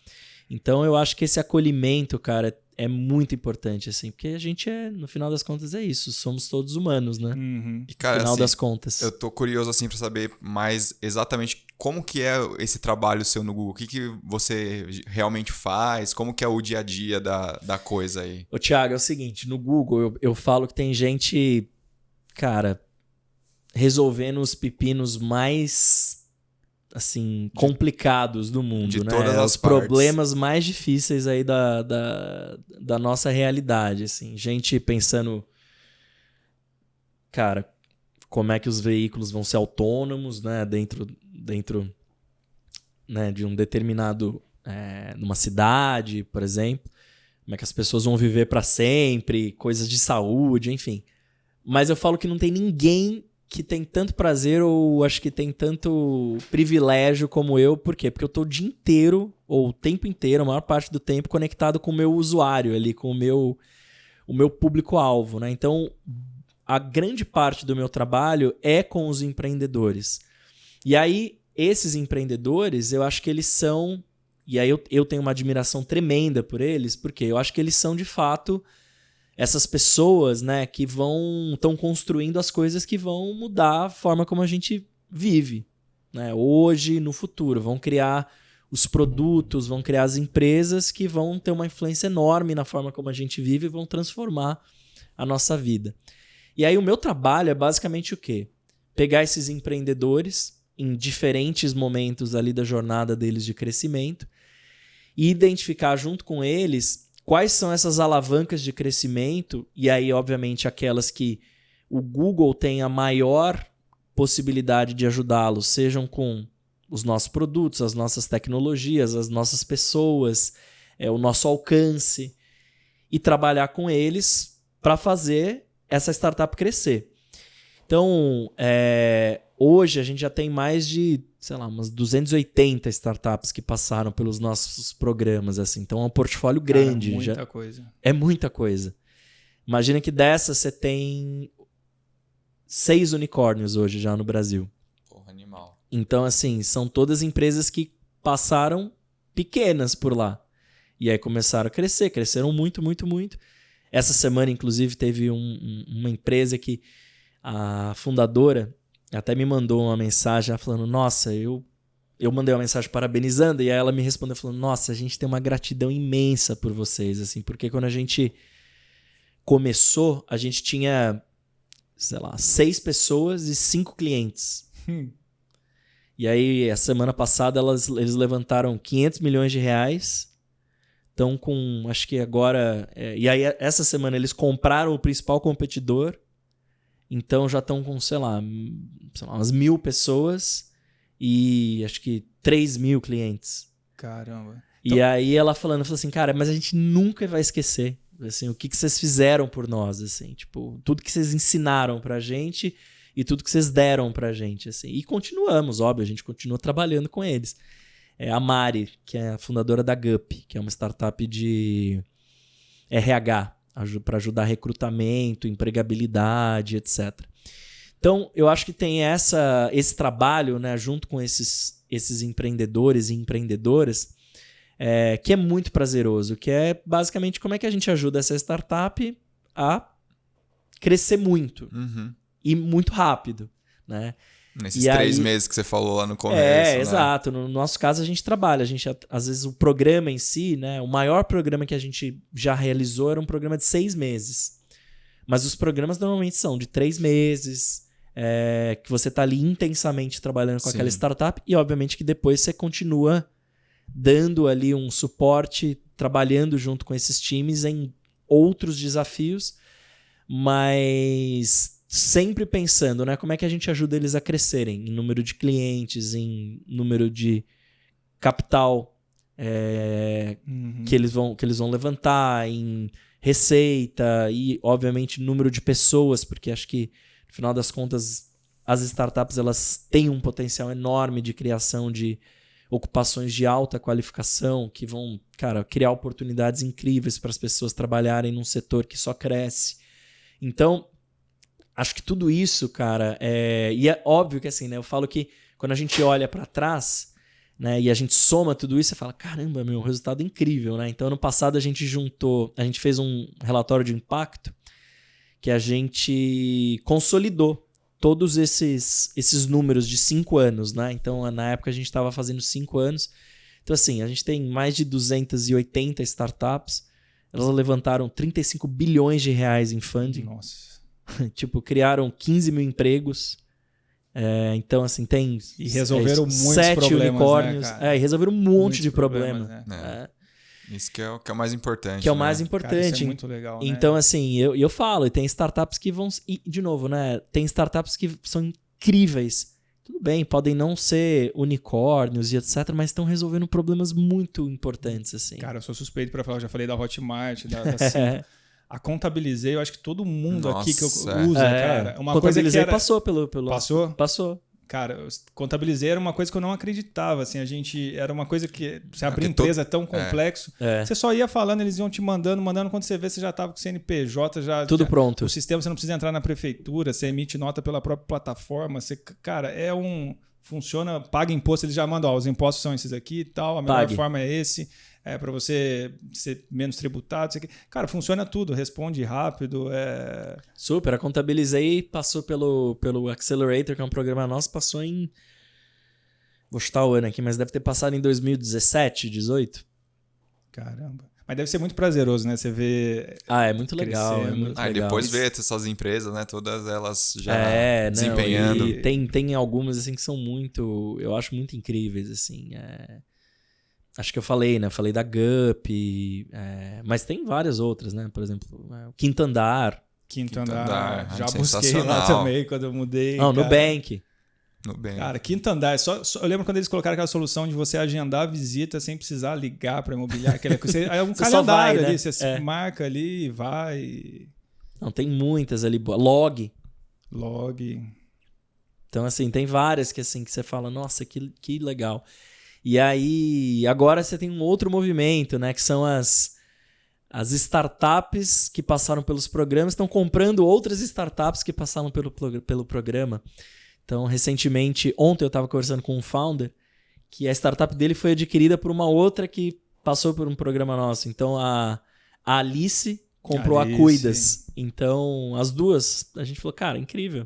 Então eu acho que esse acolhimento, cara, é muito importante, assim, porque a gente no final das contas é isso, somos todos humanos, né? E, cara, no final assim, das contas. Eu tô curioso, assim, pra saber mais exatamente como que é esse trabalho seu no Google, o que você realmente faz, como que é o dia a dia da coisa aí. Ô, Thiago, é o seguinte, no Google eu falo que tem gente, cara, resolvendo os pepinos mais, assim, complicados do mundo, de né? todas as os partes. Problemas mais difíceis aí da nossa realidade, assim. Gente pensando, cara, como é que os veículos vão ser autônomos, né? Dentro né, de um determinado... numa cidade, por exemplo. Como é que as pessoas vão viver para sempre, coisas de saúde, enfim. Mas eu falo que não tem ninguém que tem tanto prazer ou acho que tem tanto privilégio como eu. Por quê? Porque eu tô o dia inteiro, ou o tempo inteiro, a maior parte do tempo, conectado com o meu usuário ali, com o meu público-alvo, né? Então, a grande parte do meu trabalho é com os empreendedores. E aí, esses empreendedores, eu acho que eles são... E aí eu tenho uma admiração tremenda por eles, porque eu acho que eles são, de fato... essas pessoas, né, que estão construindo as coisas que vão mudar a forma como a gente vive, né, hoje e no futuro. Vão criar os produtos, vão criar as empresas que vão ter uma influência enorme na forma como a gente vive e vão transformar a nossa vida. E aí o meu trabalho é basicamente o quê? Pegar esses empreendedores em diferentes momentos ali da jornada deles de crescimento e identificar junto com eles... quais são essas alavancas de crescimento? E aí, obviamente, aquelas que o Google tem a maior possibilidade de ajudá-los, sejam com os nossos produtos, as nossas tecnologias, as nossas pessoas, o nosso alcance, e trabalhar com eles para fazer essa startup crescer. Então, hoje a gente já tem mais de, sei lá, umas 280 startups que passaram pelos nossos programas, assim. Então é um portfólio grande. Cara, muita coisa. É muita coisa. Imagina que dessas você tem 6 unicórnios hoje já no Brasil. Porra, animal. Então, assim, são todas empresas que passaram pequenas por lá. E aí começaram a crescer, cresceram muito, muito, muito. Essa semana, inclusive, teve uma empresa que a fundadora até me mandou uma mensagem falando, nossa, eu mandei uma mensagem parabenizando, e aí ela me respondeu falando, nossa, a gente tem uma gratidão imensa por vocês, assim, porque quando a gente começou, a gente tinha, sei lá, 6 pessoas e 5 clientes. E aí, a semana passada, eles levantaram 500 milhões de reais, estão com, acho que agora... e aí, essa semana, eles compraram o principal competidor. Então já estão com, sei lá, umas 1.000 pessoas e acho que 3.000 clientes. Caramba. E aí ela falou assim, cara, mas a gente nunca vai esquecer, assim, o que vocês fizeram por nós, assim, tipo, tudo que vocês ensinaram pra gente e tudo que vocês deram pra gente, assim. E continuamos, óbvio, a gente continua trabalhando com eles. A Mari, que é a fundadora da Gup, que é uma startup de RH, para ajudar recrutamento, empregabilidade, etc. Então, eu acho que tem esse trabalho, né, junto com esses empreendedores e empreendedoras, que é muito prazeroso, que é basicamente como é que a gente ajuda essa startup a crescer muito e muito rápido, né? Nesses 3 meses que você falou lá no começo. Né? Exato. No nosso caso, a gente trabalha. Às vezes, o programa em si, né? O maior programa que a gente já realizou era um programa de 6 meses. Mas os programas normalmente são de 3 meses, que você está ali intensamente trabalhando com aquela startup. E, obviamente, que depois você continua dando ali um suporte, trabalhando junto com esses times em outros desafios, mas... sempre pensando, né, como é que a gente ajuda eles a crescerem em número de clientes, em número de capital que eles vão levantar, em receita e, obviamente, número de pessoas, porque acho que, no final das contas, as startups elas têm um potencial enorme de criação de ocupações de alta qualificação que vão, cara, criar oportunidades incríveis para as pessoas trabalharem num setor que só cresce. Então, acho que tudo isso, cara, e é óbvio que assim, né? Eu falo que quando a gente olha para trás, né, e a gente soma tudo isso, você fala, caramba, meu, resultado incrível, né? Então, ano passado a gente fez um relatório de impacto que a gente consolidou todos esses números de 5 anos, né? Então, na época a gente estava fazendo 5 anos. Então, assim, a gente tem mais de 280 startups. Elas levantaram 35 bilhões de reais em funding. Nossa. Tipo, criaram 15 mil empregos. Então, assim, tem... E resolveram muitos 7 problemas, unicórnios. né, cara? E resolveram um monte Muitos de problema. né? Isso que é o mais importante. Que é o né? mais importante. Cara, isso é muito legal, né? Então, assim, eu falo, e tem startups que vão... E, de novo, né? Tem startups que são incríveis. Tudo bem, podem não ser unicórnios e etc, mas estão resolvendo problemas muito importantes, assim. Cara, eu sou suspeito pra falar, eu já falei da Hotmart, da Cinco. A Contabilizei, eu acho que todo mundo aqui que usa, cara. Uma coisa que era... passou pelo... Passou? Passou. Cara, Contabilizei era uma coisa que eu não acreditava, assim, era uma coisa que você abrir empresa é tão complexo, você só ia falando, eles iam te mandando, quando você vê, você já tava com o CNPJ, tudo pronto. O sistema, você não precisa entrar na prefeitura, você emite nota pela própria plataforma, cara, funciona, paga imposto, eles já mandam, os impostos são esses aqui e tal, a melhor forma é esse, para você ser menos tributado, isso aqui. Cara, funciona tudo, responde rápido. Super, a Contabilizei passou pelo Accelerator, que é um programa nosso, passou em... Vou chutar o ano aqui, mas deve ter passado em 2017, 18. Caramba. Mas deve ser muito prazeroso, né? Você vê... é muito legal. É muito legal. E depois ver essas empresas, né? Todas elas já desempenhando. Não, e tem algumas, assim, que são muito... Eu acho muito incríveis, assim. Acho que eu falei, né? Falei da Gup, mas tem várias outras, né? Por exemplo, o Quinto Andar. Quinto Andar. Já busquei lá também quando eu mudei. Não, Nubank. Cara, Quinto Andar. Eu lembro quando eles colocaram aquela solução de você agendar a visita sem precisar ligar para imobiliária. É um calendário ali, né? Você marca ali e vai. Não, tem muitas ali. Log. Então, assim, tem várias que você fala, nossa, que legal. E aí, agora você tem um outro movimento, né? Que são as startups que passaram pelos programas, estão comprando outras startups que passaram pelo programa. Então, recentemente, ontem eu estava conversando com um founder que a startup dele foi adquirida por uma outra que passou por um programa nosso. Então, a Alice comprou a Cuidas. Então, as duas, a gente falou, cara, incrível.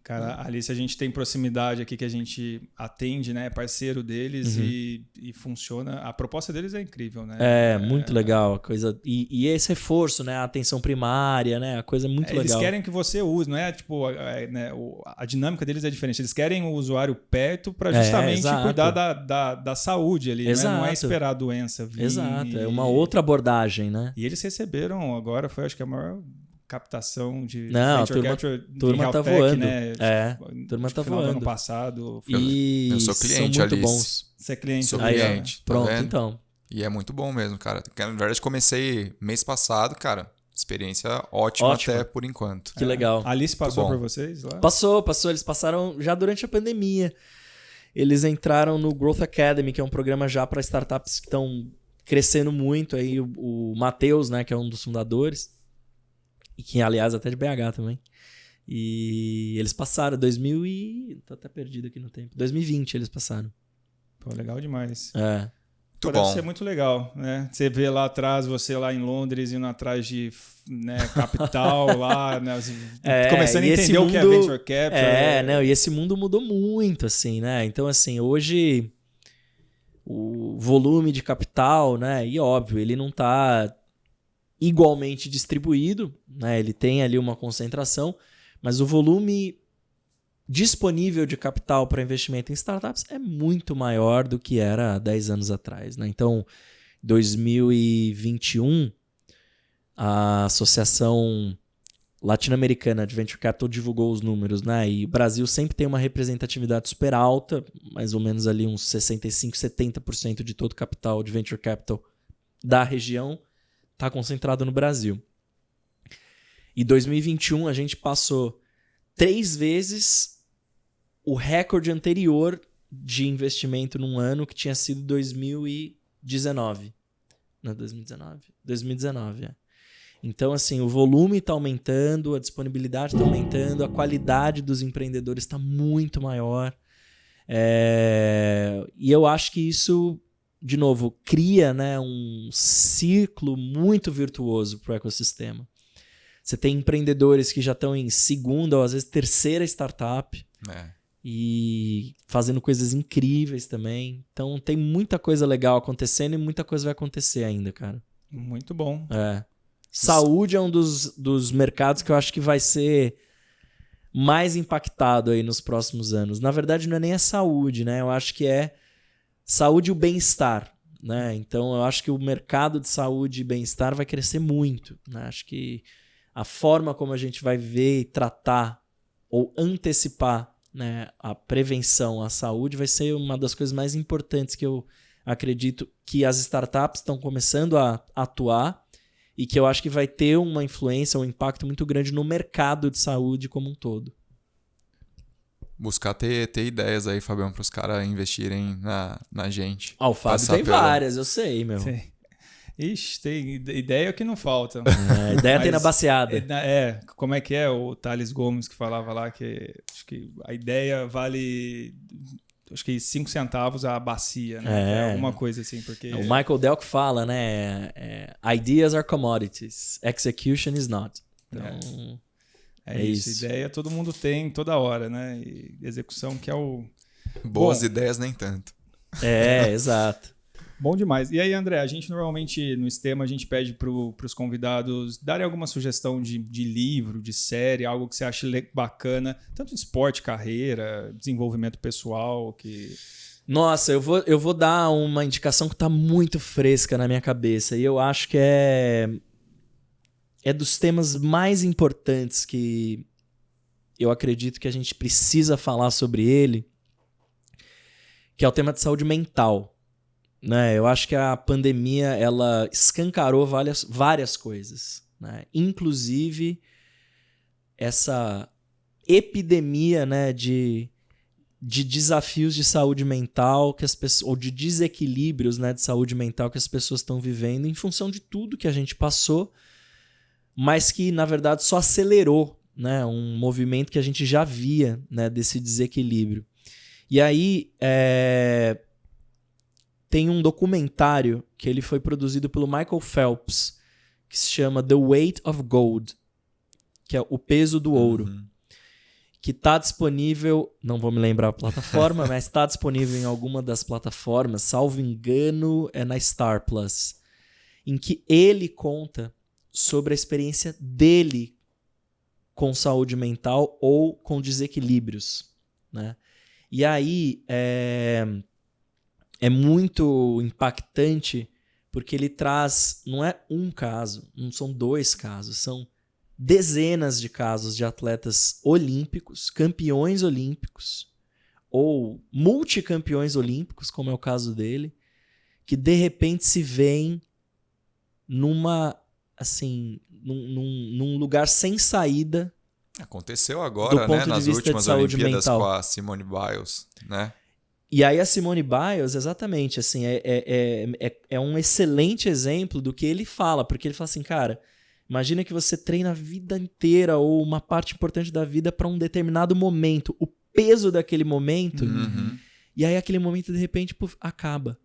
Cara, a Alice, a gente tem proximidade aqui que a gente atende, né? É parceiro deles e funciona. A proposta deles é incrível, né? Muito legal. A coisa, e esse reforço, né? A atenção primária, né? A coisa é muito legal. Eles querem que você use, não é? Tipo, a dinâmica deles é diferente. Eles querem o usuário perto para justamente cuidar da saúde ali, né? Não é esperar a doença vir. Exato, é uma outra abordagem, né? E eles receberam agora, foi acho que a maior captação de turma tá voando, né? Turma tá voando. No ano passado. Eu sou cliente, são muito Alice. bons. Você é cliente. Sou cliente. Tá pronto, vendo? Então. E é muito bom mesmo, cara. Na verdade, comecei mês passado, cara. Experiência ótima até por enquanto. Que legal. A Alice passou por vocês lá? Passou. Eles passaram já durante a pandemia. Eles entraram no Growth Academy, que é um programa já para startups que estão crescendo muito. Aí o Matheus, né, que é um dos fundadores, e que, aliás, até de BH também. E eles passaram, tô até perdido aqui no tempo. 2020 eles passaram. Pô, legal demais. Deve ser muito legal, né? Você vê lá atrás, você lá em Londres, indo atrás de capital lá, né? Começando a entender o que é Venture Capital. E esse mundo mudou muito, assim, né? Então, assim, hoje o volume de capital, né? E óbvio, ele não está igualmente distribuído, né? Ele tem ali uma concentração, mas o volume disponível de capital para investimento em startups é muito maior do que era há 10 anos atrás, né? Então, 2021, a Associação Latino-Americana de Venture Capital divulgou os números, né? E o Brasil sempre tem uma representatividade super alta, mais ou menos ali uns 65%, 70% de todo o capital de Venture Capital da região está concentrado no Brasil. E 2021 a gente passou 3 vezes o recorde anterior de investimento num ano, que tinha sido 2019. Não, 2019. 2019, Então, assim, o volume está aumentando, a disponibilidade está aumentando, a qualidade dos empreendedores está muito maior. E eu acho que isso, de novo, cria, né, um ciclo muito virtuoso para o ecossistema. Você tem empreendedores que já estão em segunda ou às vezes terceira startup e fazendo coisas incríveis também. Então tem muita coisa legal acontecendo e muita coisa vai acontecer ainda, cara. Muito bom. Saúde é um dos mercados que eu acho que vai ser mais impactado aí nos próximos anos. Na verdade, não é nem a saúde, né? Eu acho que é saúde e o bem-estar, né? Então, eu acho que o mercado de saúde e bem-estar vai crescer muito, né? Acho que a forma como a gente vai ver e tratar ou antecipar, né, a prevenção à saúde vai ser uma das coisas mais importantes que eu acredito que as startups estão começando a atuar e que eu acho que vai ter uma influência, um impacto muito grande no mercado de saúde como um todo. Buscar ter ideias aí, Fabião, para os caras investirem na gente. O Fábio tem várias, eu sei, meu. Sim. Ixi, tem ideia que não falta. Ideia tem na baseada. Como é que é o Thales Gomes que falava lá que acho que a ideia vale... Acho que 5 centavos a bacia, né? Alguma coisa assim, porque... O Michael Dell que fala, né? Ideas are commodities, execution is not. Então, é isso. Ideia todo mundo tem toda hora, né? E execução que é o... Boas ideias nem tanto. Exato. Bom demais. E aí, André, a gente normalmente no Sistema a gente pede para os convidados darem alguma sugestão de livro, de série, algo que você ache bacana, tanto de esporte, carreira, desenvolvimento pessoal. Nossa, eu vou dar uma indicação que está muito fresca na minha cabeça e eu acho que é dos temas mais importantes que eu acredito que a gente precisa falar sobre ele, que é o tema de saúde mental. Né, eu acho que a pandemia ela escancarou várias coisas, né? Inclusive essa epidemia, né, de desafios de saúde mental que as pessoas, ou de desequilíbrios, né, de saúde mental que as pessoas estão vivendo em função de tudo que a gente passou, mas que na verdade só acelerou, né, um movimento que a gente já via, né, desse desequilíbrio. E aí tem um documentário que ele foi produzido pelo Michael Phelps, que se chama The Weight of Gold, que é o peso do ouro, que está disponível, não vou me lembrar a plataforma, mas está disponível em alguma das plataformas, salvo engano, é na Star Plus, em que ele conta sobre a experiência dele com saúde mental ou com desequilíbrios, né? E aí é muito impactante porque ele traz, não é um caso, não são 2 casos, são dezenas de casos de atletas olímpicos, campeões olímpicos ou multicampeões olímpicos, como é o caso dele, que de repente se veem num lugar sem saída. Aconteceu agora, né, nas últimas Olimpíadas mental. Com a Simone Biles, né? E aí a Simone Biles, exatamente, assim, é um excelente exemplo do que ele fala, porque ele fala assim, cara, imagina que você treina a vida inteira ou uma parte importante da vida para um determinado momento, o peso daquele momento, e aí aquele momento de repente acaba.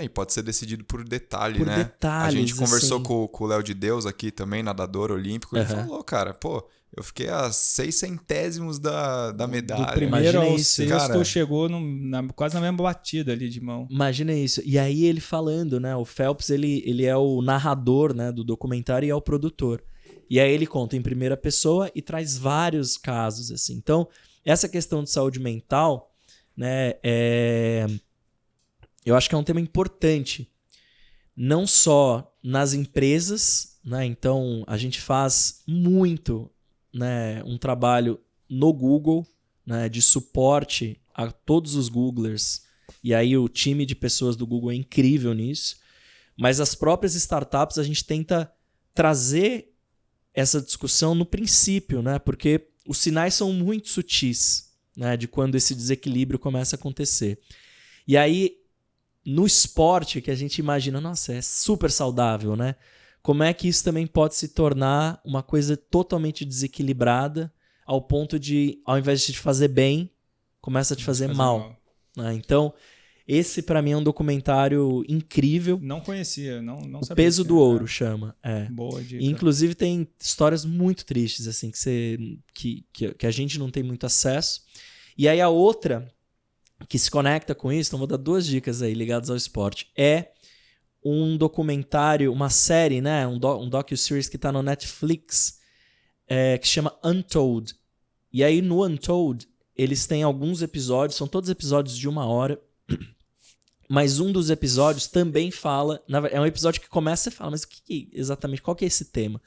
E pode ser decidido por detalhe, por né? Detalhes, a gente conversou assim. com o Léo de Deus aqui também, nadador olímpico, ele falou, cara, eu fiquei a 6 centésimos da medalha. Do primeiro ao isso, sexto, cara. chegou quase na mesma batida ali de mão. Imagina isso. E aí ele falando, né? O Phelps, ele é o narrador, né, do documentário e é o produtor. E aí ele conta em primeira pessoa e traz vários casos, assim. Então, essa questão de saúde mental, né, eu acho que é um tema importante. Não só nas empresas, né? Então, a gente faz muito, né, um trabalho no Google, né, de suporte a todos os Googlers. E aí o time de pessoas do Google é incrível nisso. Mas as próprias startups, a gente tenta trazer essa discussão no princípio, né? Porque os sinais são muito sutis, né, de quando esse desequilíbrio começa a acontecer. E aí, no esporte, que a gente imagina, nossa, é super saudável, né? como é que isso também pode se tornar uma coisa totalmente desequilibrada ao ponto de, ao invés de te fazer bem, começa a te fazer mal. Né? Então, esse pra mim é um documentário incrível. Não conhecia, não sabia. O Peso do Ouro chama. Boa dica. E, inclusive tem histórias muito tristes, assim, que a gente não tem muito acesso. E aí a outra que se conecta com isso, então vou dar 2 dicas aí ligadas ao esporte. É um documentário, uma série, né? Um docu-series que tá no Netflix, que chama Untold. E aí no Untold, eles têm alguns episódios, são todos episódios de 1 hora, mas um dos episódios também fala, é um episódio que começa e fala, mas exatamente, qual que é esse tema?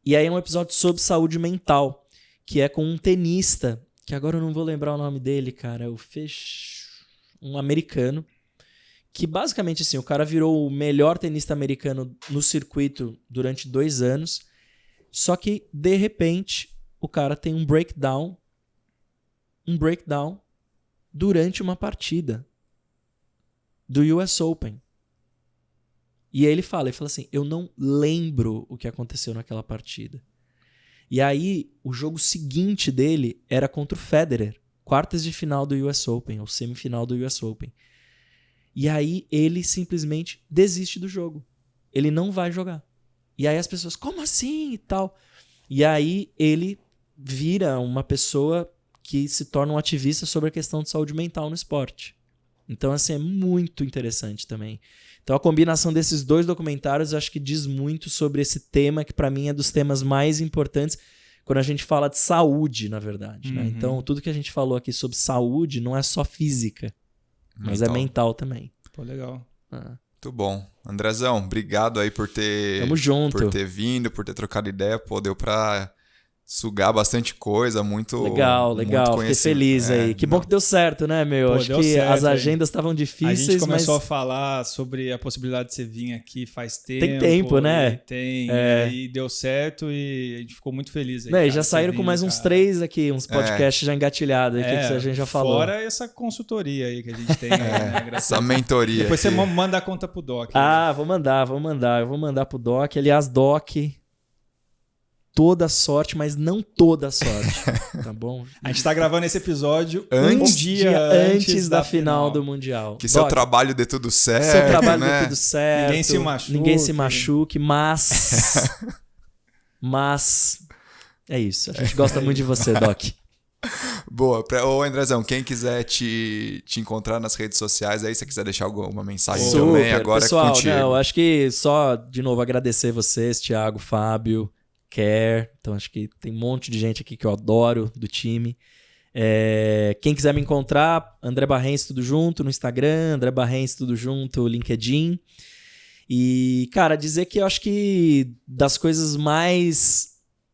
E aí é um episódio sobre saúde mental, que é com um tenista, que agora eu não vou lembrar o nome dele, cara, um americano, que basicamente assim, o cara virou o melhor tenista americano no circuito durante 2 anos, só que de repente o cara tem um breakdown durante uma partida do US Open. E aí ele fala assim, eu não lembro o que aconteceu naquela partida. E aí, o jogo seguinte dele era contra o Federer, quartas de final do US Open, ou semifinal do US Open. E aí, ele simplesmente desiste do jogo. Ele não vai jogar. E aí as pessoas, como assim? E tal. E aí, ele vira uma pessoa que se torna um ativista sobre a questão de saúde mental no esporte. Então, assim, é muito interessante também. Então, a combinação desses 2 documentários, eu acho que diz muito sobre esse tema, que para mim é dos temas mais importantes quando a gente fala de saúde, na verdade. Né? Então, tudo que a gente falou aqui sobre saúde não é só física, mas é mental também. Pô, legal. Muito bom. Andrezão, obrigado aí por ter... Tamo junto. Por ter vindo, por ter trocado ideia. Pô, deu pra sugar bastante coisa, muito legal. Muito Fiquei feliz aí. Que bom que deu certo, né, meu? Pô, acho que certo, as agendas estavam difíceis, a gente começou a falar sobre a possibilidade de você vir aqui faz tempo. Tem tempo, né? Tem. E deu certo e a gente ficou muito feliz aí. Não, já saíram com mais uns 3 aqui, uns podcasts já engatilhados aí, que a gente já falou. Fora essa consultoria aí que a gente tem. Né, essa mentoria. Depois você manda a conta pro Doc. Vou mandar. Eu vou mandar pro Doc. Aliás, Doc... toda sorte, mas não toda sorte, tá bom? A gente tá gravando esse episódio um dia antes da final do Mundial. Que seu trabalho dê tudo certo, Seu trabalho dê tudo certo. Ninguém se machuque, mas é isso. A gente gosta muito de você, Doc. Boa. Ô, Andrezão, quem quiser te encontrar nas redes sociais aí, se você quiser deixar alguma mensagem também, agora pessoal, é contigo. Não, acho que só, de novo, agradecer vocês, Thiago, Fábio, Care. Então acho que tem um monte de gente aqui que eu adoro do time. Quem quiser me encontrar, André Barrense tudo junto no Instagram, André Barrense tudo junto, LinkedIn. E, cara, dizer que eu acho que das coisas mais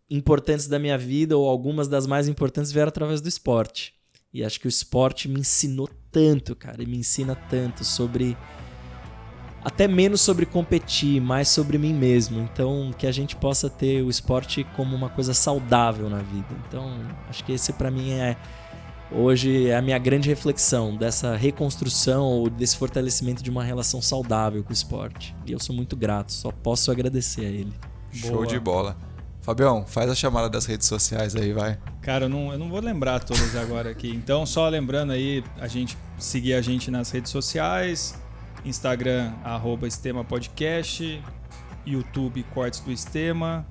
importantes da minha vida, ou algumas das mais importantes, vieram através do esporte. E acho que o esporte me ensinou tanto, cara, e me ensina tanto sobre... até menos sobre competir, mais sobre mim mesmo. Então, que a gente possa ter o esporte como uma coisa saudável na vida. Então, acho que esse pra mim hoje é a minha grande reflexão dessa reconstrução ou desse fortalecimento de uma relação saudável com o esporte. E eu sou muito grato, só posso agradecer a ele. Show de bola. Fabião, faz a chamada das redes sociais aí, vai. Cara, eu não vou lembrar todas agora aqui. Então, só lembrando aí, seguir a gente nas redes sociais... Instagram, @StemaPodcast, YouTube, Cortes do Estema,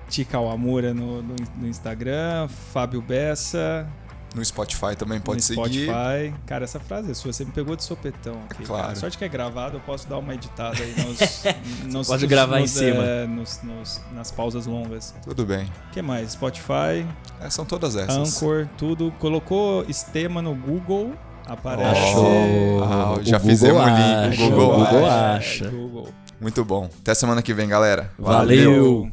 Tika Awamura no Instagram, Fábio Bessa. No Spotify também pode seguir. Spotify. Cara, essa frase é sua, você me pegou de sopetão aqui. Claro. Cara. Sorte que é gravado, eu posso dar uma editada aí pode gravar em cima. Nas pausas longas. Tudo bem. O que mais? Spotify. São todas essas. Anchor, tudo. Colocou Estema no Google... aparece. Já fizemos o link. O Google acha. Muito bom. Até semana que vem, galera. Valeu.